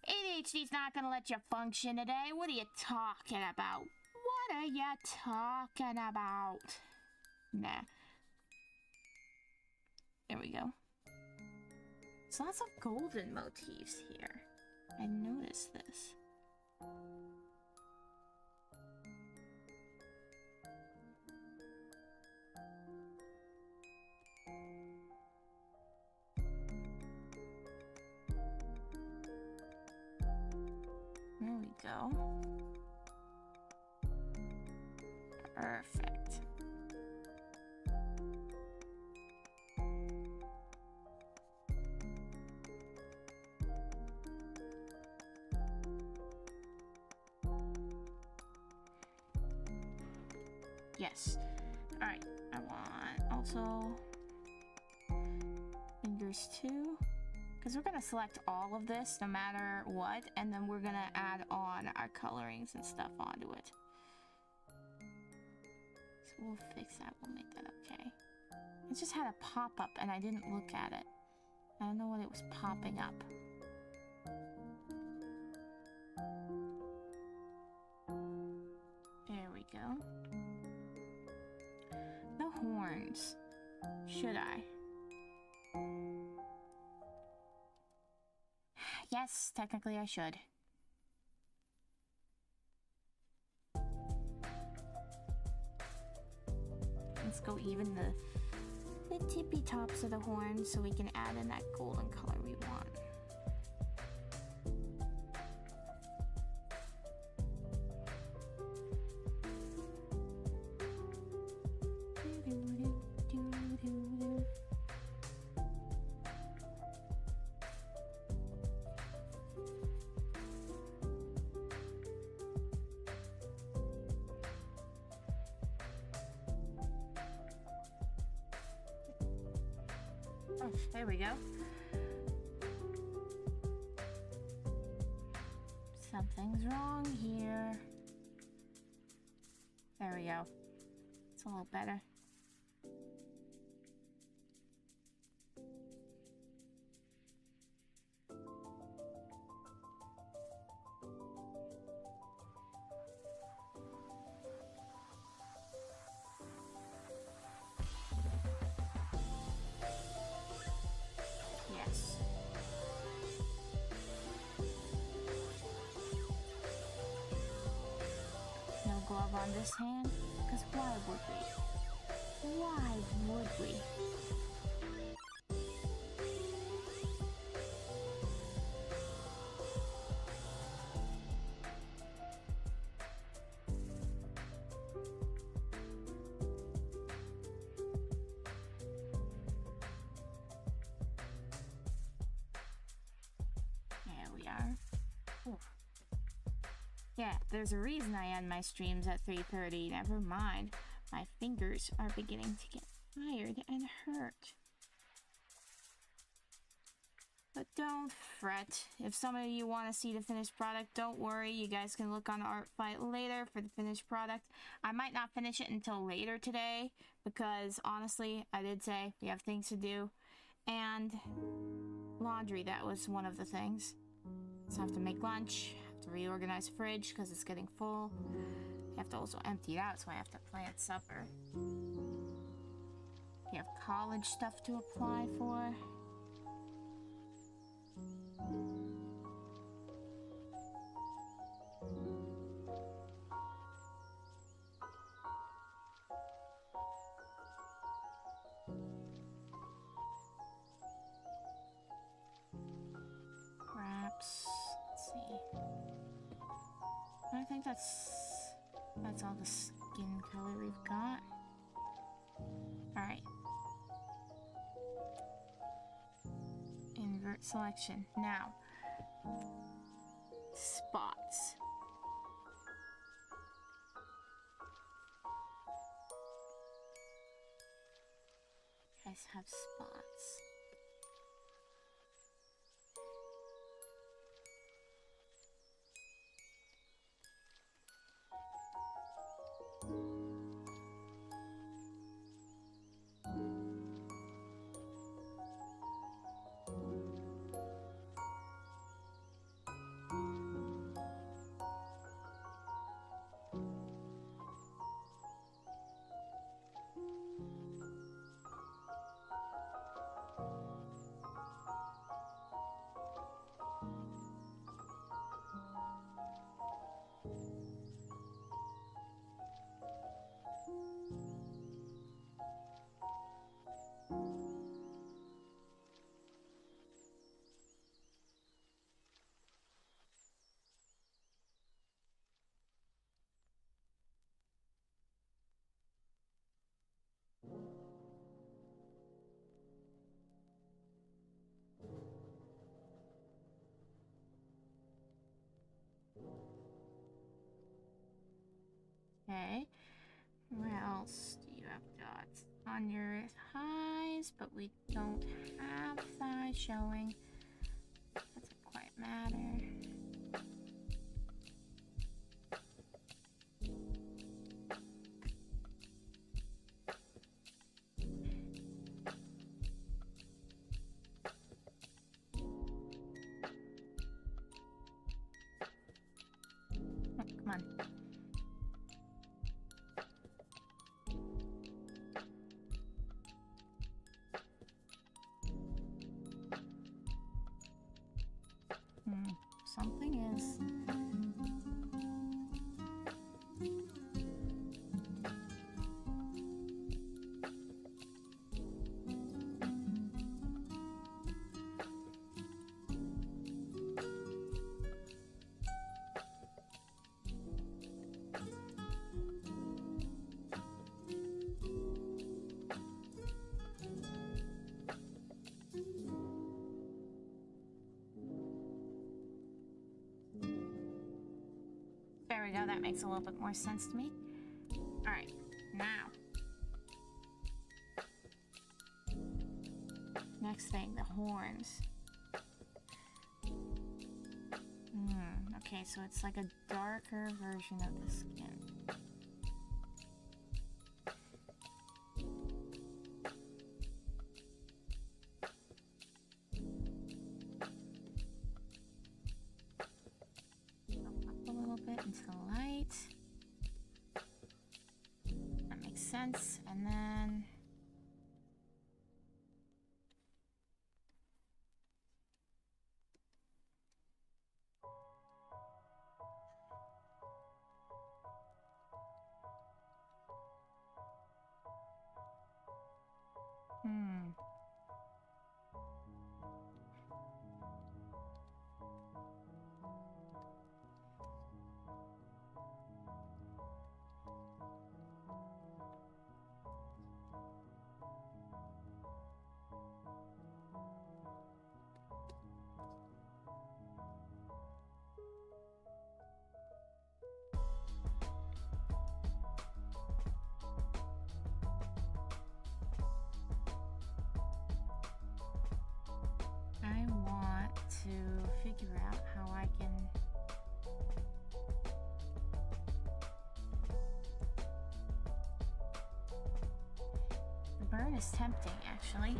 ADHD's not gonna let you function today. What are you talking about? What are you talking about? Nah. There we go. There's lots of golden motifs here. I noticed this. There we go. Perfect. Yes. Alright, I want also fingers too. Because we're going to select all of this no matter what, and then we're going to add on our colorings and stuff onto it. So we'll fix that, we'll make that okay. It just had a pop-up and I didn't look at it. I don't know what it was popping up. There we go. No horns. Should I? Yes, technically I should. Let's go even the tippy tops of the horns so we can add in that golden color we want. There we go. Something's wrong here. There we go. It's a little better. On this hand, because why would we? Why would we? There we are. Ooh. Yeah, there's a reason I end my streams at 3:30. Never mind. My fingers are beginning to get tired and hurt. But don't fret. If some of you want to see the finished product, don't worry. You guys can look on Artfight later for the finished product. I might not finish it until later today because, honestly, I did say we have things to do. And laundry, that was one of the things. So I have to make lunch, have to reorganize the fridge because it's getting full. You have to also empty it out, so I have to plan supper. You have college stuff to apply for. Wraps. Let's see. I think that's all the skin color we've got. Alright. Invert selection. Now, spots. You guys have spots. Okay, where else do you have dots? On your thighs, but we don't have thighs showing. Doesn't quite matter. Oh, come on. Something is. There we go, that makes a little bit more sense to me. Alright, now. Next thing, the horns. Okay, so it's like a darker version of the skin. Into the light. That makes sense. And then figure out how I can... The burn is tempting, actually.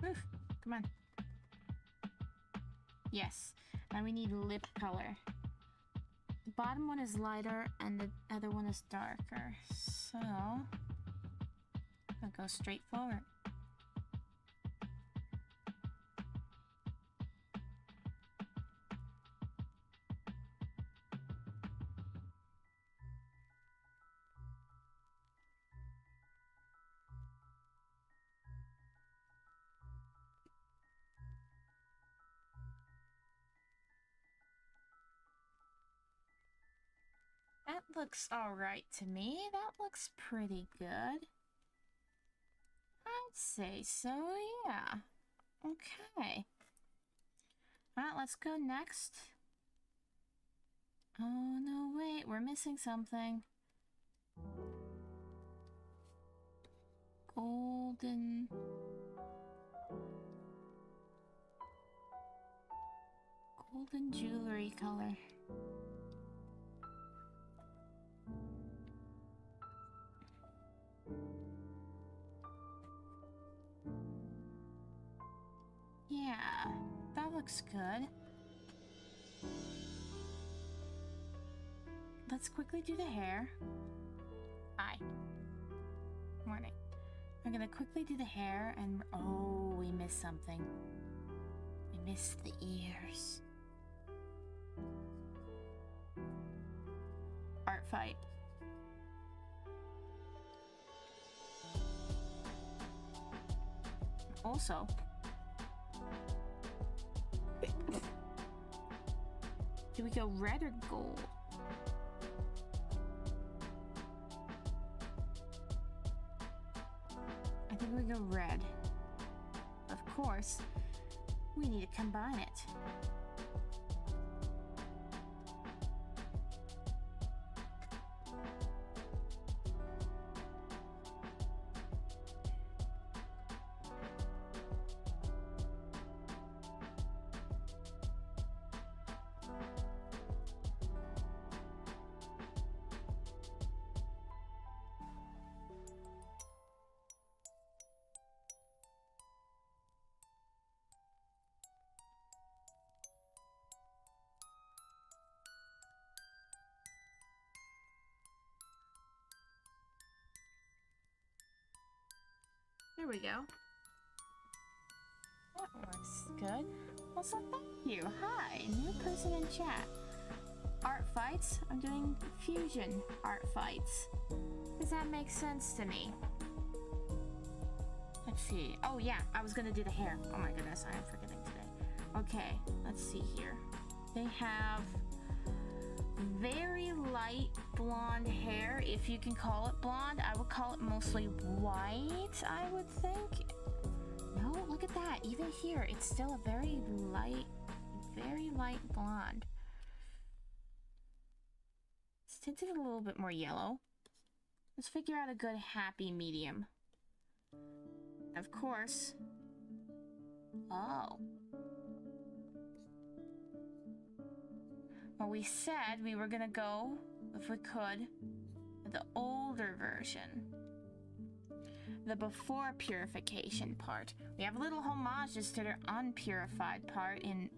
Oof, come on. Yes, now we need lip color. The bottom one is lighter and the other one is darker. So, I'll go straight forward. That looks alright to me. That looks pretty good. I'd say so, yeah. Okay. Alright, let's go next. Oh, no, wait. We're missing something. Golden... golden jewelry color. Yeah, that looks good. Let's quickly do the hair. Hi. Morning. I'm gonna quickly do the hair and... oh, we missed something. We missed the ears. Art fight. Also... do we go red or gold? I think we go red. Of course, we need to combine it. There we go. That looks good. Also, thank you. Hi, new person in chat. Art fights? I'm doing fusion art fights. Does that make sense to me? Let's see. Oh yeah, I was gonna do the hair. Oh my goodness, I am forgetting today. Okay, let's see here. They have very light blonde hair, if you can call it blonde. I would call it mostly white, I would think. No, look at that. Even here, it's still a very light blonde. It's tinted a little bit more yellow. Let's figure out a good happy medium. Of course. Oh. Well, we said we were gonna go, if we could, with the older version. The before purification part. We have little homages to their unpurified part in...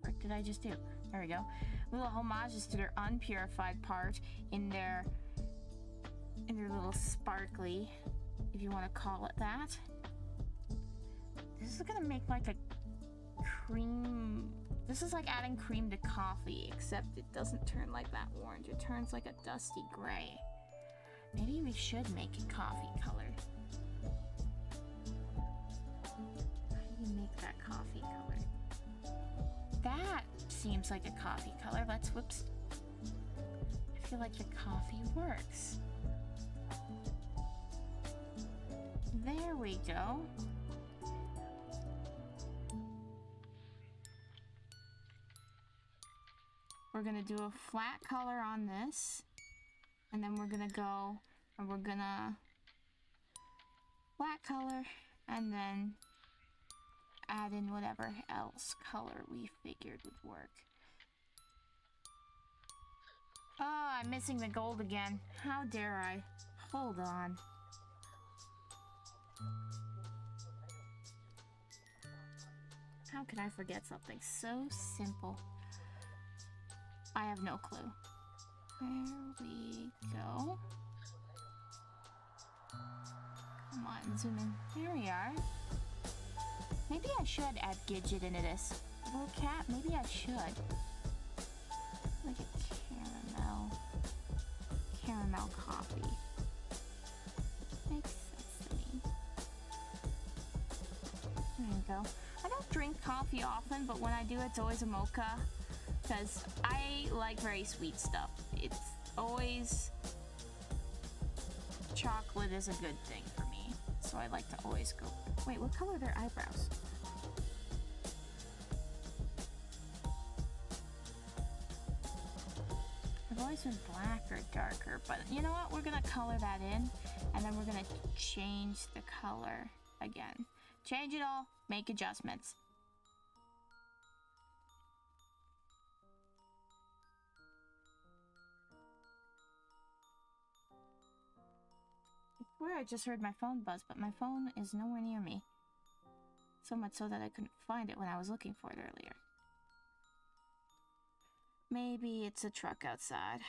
What did I just do? There we go. Little homages to their unpurified part in their little sparkly, if you want to call it that. This is gonna make like a cream... This is like adding cream to coffee, except it doesn't turn like that orange. It turns like a dusty gray. Maybe we should make it coffee color. How do you make that coffee color? That seems like a coffee color. Let's, whoops. I feel like the coffee works. There we go. We're gonna do a flat color on this, and then we're gonna go and we're gonna flat color and then add in whatever else color we figured would work. Oh, I'm missing the gold again. How dare I? Hold on. How could I forget something so simple? I have no clue. There we go. Come on, zoom in. There we are. Maybe I should add Gidget into this. Little cat, maybe I should. Like a caramel coffee. Makes sense to me. There you go. I don't drink coffee often, but when I do, it's always a mocha. Because I like very sweet stuff. It's always... Chocolate is a good thing for me. So I like to always go... Wait, what color are their eyebrows? They've always been black or darker, but you know what? We're gonna color that in, and then we're gonna change the color again. Change it all, make adjustments. I swear I just heard my phone buzz, but my phone is nowhere near me. So much so that I couldn't find it when I was looking for it earlier. Maybe it's a truck outside.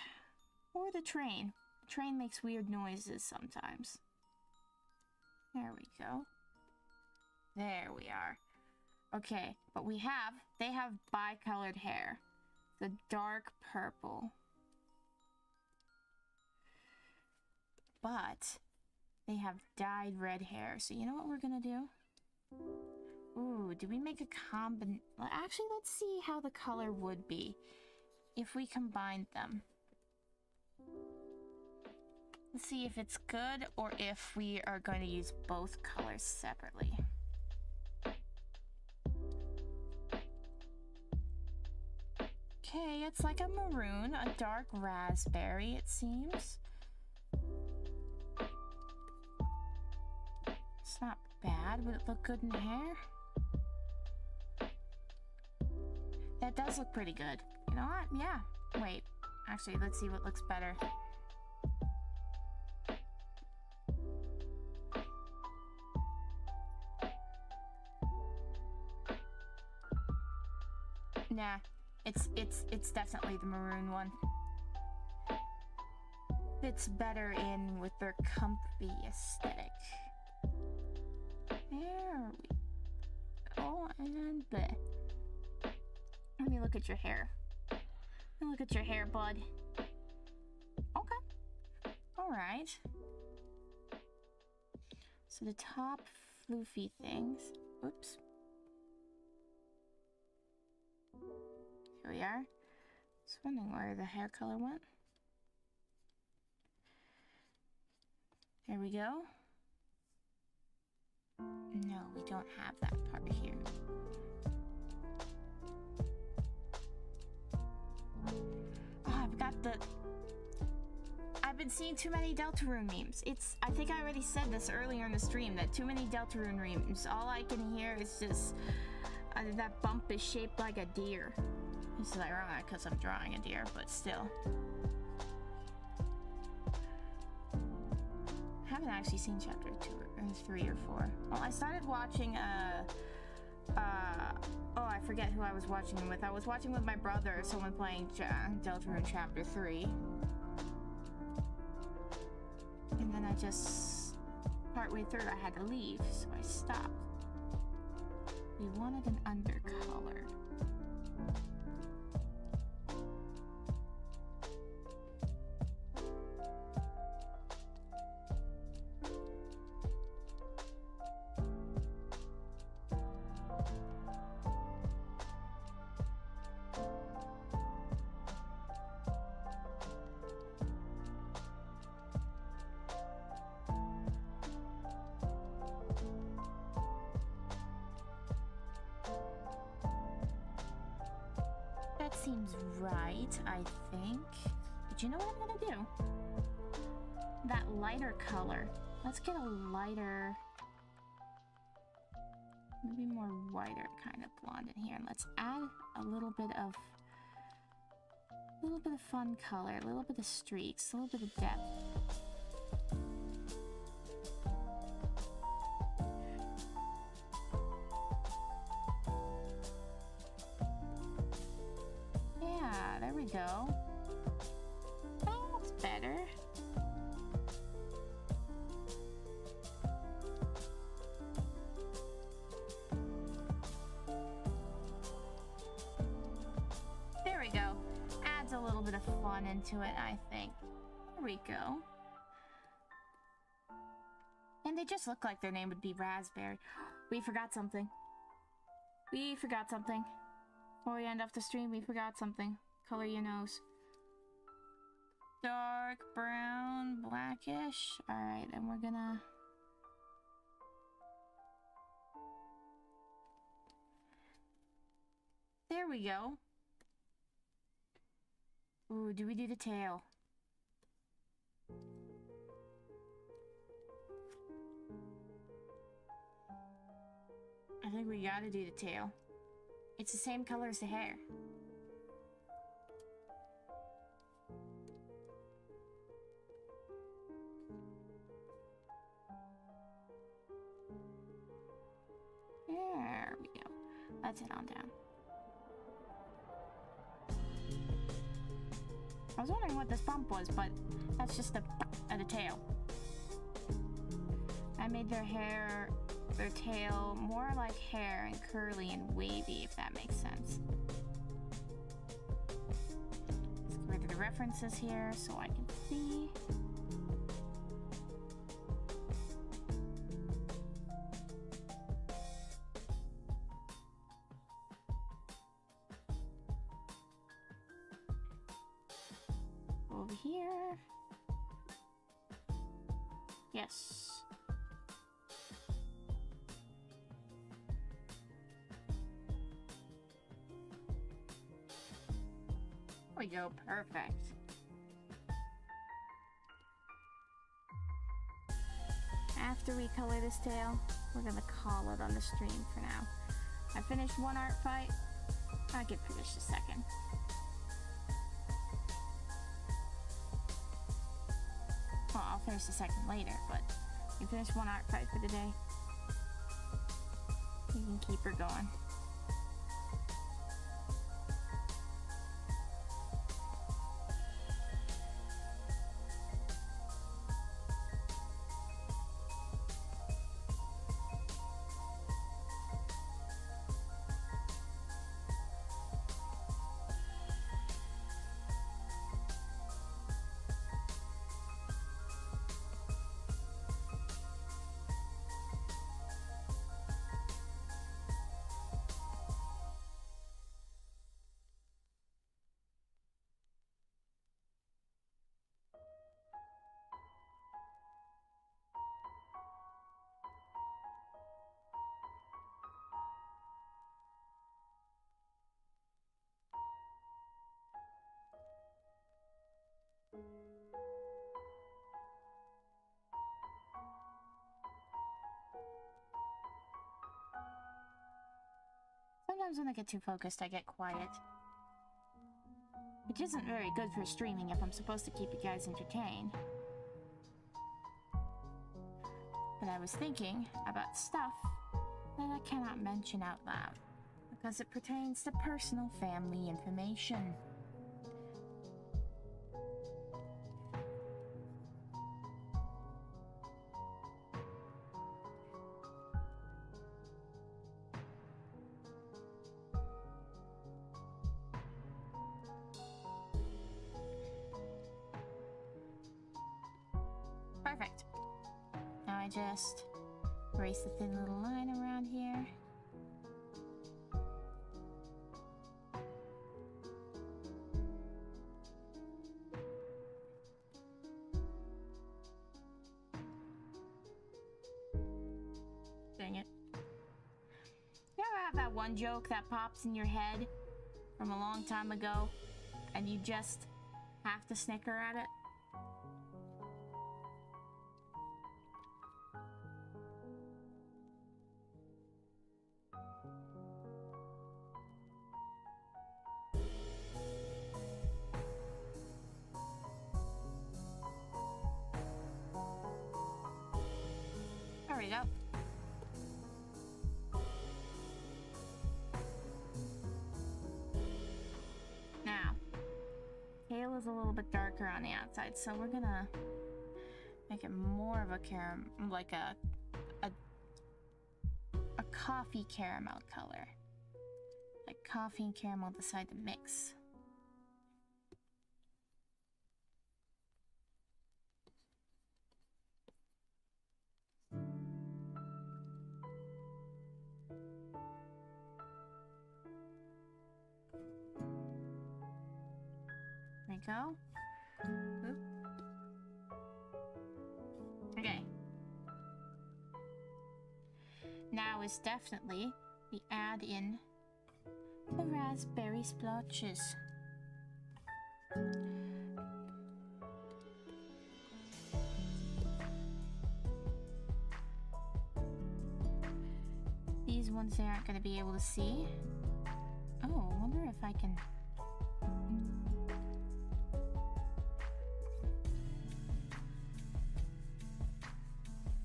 Or the train. The train makes weird noises sometimes. There we go. There we are. Okay, but they have bicolored hair. The dark purple. But they have dyed red hair. So you know what we're gonna do? Ooh, do we make a Actually, let's see how the color would be if we combined them. Let's see if it's good or if we are going to use both colors separately. Okay, it's like a maroon, a dark raspberry, it seems. It's not bad. Would it look good in hair? That does look pretty good. You know what? Yeah. Wait. Actually, let's see what looks better. Nah. It's definitely the maroon one. Fits better in with their comfy aesthetic. There we go, and bleh. Let me look at your hair. Let me look at your hair, bud. Okay. Alright. So the top floofy things. Oops. Here we are. Just wondering where the hair color went. There we go. No, we don't have that part here. Oh, I've been seeing too many Deltarune memes. I think I already said this earlier in the stream, that too many Deltarune memes. All I can hear is just, that bump is shaped like a deer. This is ironic because I'm drawing a deer, but still. I haven't actually seen chapter 2 or 3 or 4. Well, I started watching, oh, I forget who I was watching with. I was watching with my brother, someone playing Deltarune chapter 3. And then I just, partway through, I had to leave, so I stopped. We wanted an undercolor. That seems right, I think. But you know what I'm gonna do? That lighter color. Let's get a lighter, maybe more whiter kind of blonde in here. And let's add a little bit of fun color, a little bit of streaks, a little bit of depth. There we go. That's better. There we go. Adds a little bit of fun into it, I think. There we go. And they just look like their name would be Raspberry. We forgot something. We forgot something. Before we end off the stream, we forgot something. Color your nose. Dark brown, blackish. Alright, and we're gonna... There we go. Ooh, do we do the tail? I think we gotta do the tail. It's the same color as the hair. There we go. Let's head on down. I was wondering what this bump was, but that's just the tail. I made their tail more like hair and curly and wavy, if that makes sense. Let's get rid of the references here so I can see. Over here. Yes. There we go, perfect. After we color this tail, we're gonna call it on the stream for now. I finished one art fight. I can finish the second. Well, I'll finish the second later, but you finish one art fight for the day. You can keep her going. Sometimes when I get too focused, I get quiet. Which isn't very good for streaming if I'm supposed to keep you guys entertained. But I was thinking about stuff that I cannot mention out loud, because it pertains to personal family information. Perfect. Now I just erase the thin little line around here. Dang it. You ever have that one joke that pops in your head from a long time ago and you just have to snicker at it? There we go. Now, tail is a little bit darker on the outside, so we're gonna make it more of a caramel, like a coffee caramel color. Like coffee and caramel decide to mix. There we go. Oop. Okay. Now is definitely the add in the raspberry splotches. These ones they aren't going to be able to see. Oh, I wonder if I can...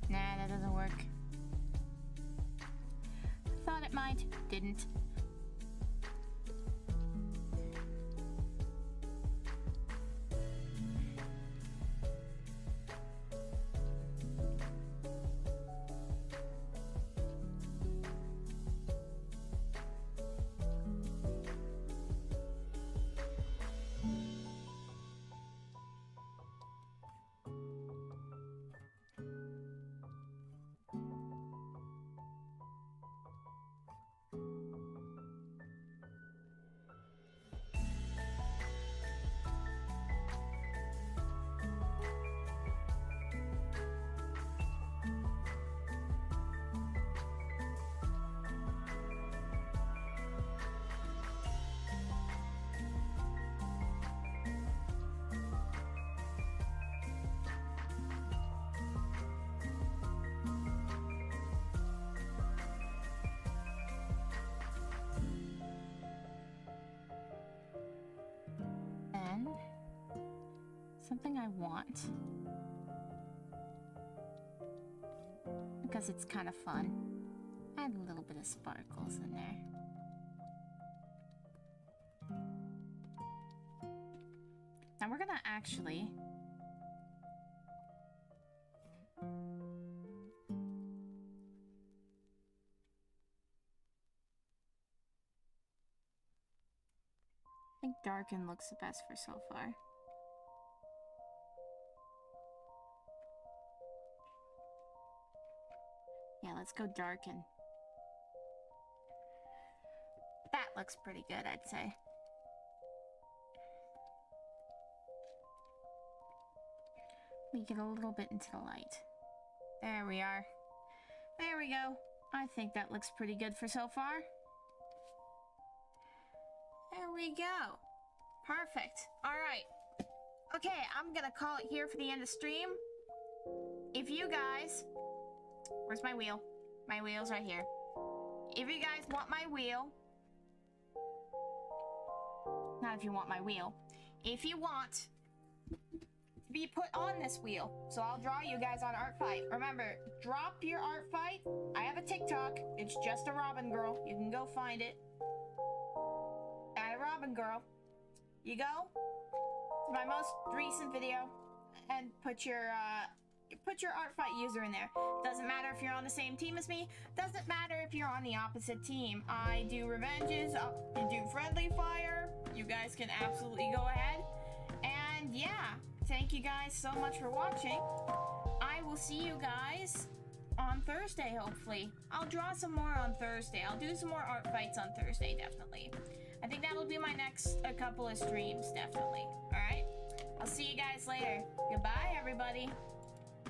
Nah, that doesn't work. Thought it might, didn't. Something I want, because it's kind of fun. Add a little bit of sparkles in there. Now we're gonna actually I think darken looks the best for so far. Yeah, let's go darken. That looks pretty good, I'd say. We get a little bit into the light. There we are. There we go. I think that looks pretty good for so far. There we go. Perfect. Alright. Okay, I'm gonna call it here for the end of stream. If you guys... Where's my wheel? My wheel's right here. If you guys want my wheel... Not if you want my wheel. if you want to be put on this wheel. So I'll draw you guys on art fight. Remember, drop your art fight. I have a TikTok. It's just Arobingirl. You can go find it. At Arobingirl. You go to my most recent video and put your art fight user in there. Doesn't matter if you're on the same team as me. Doesn't matter if you're on the opposite team. I do revenges. I do friendly fire. You guys can absolutely go ahead. And yeah, thank you guys so much for watching. I will see you guys on Thursday, hopefully. I'll draw some more on Thursday. I'll do some more art fights on Thursday, definitely. I think that'll be my next couple of streams, definitely. Alright? I'll see you guys later. Goodbye, everybody.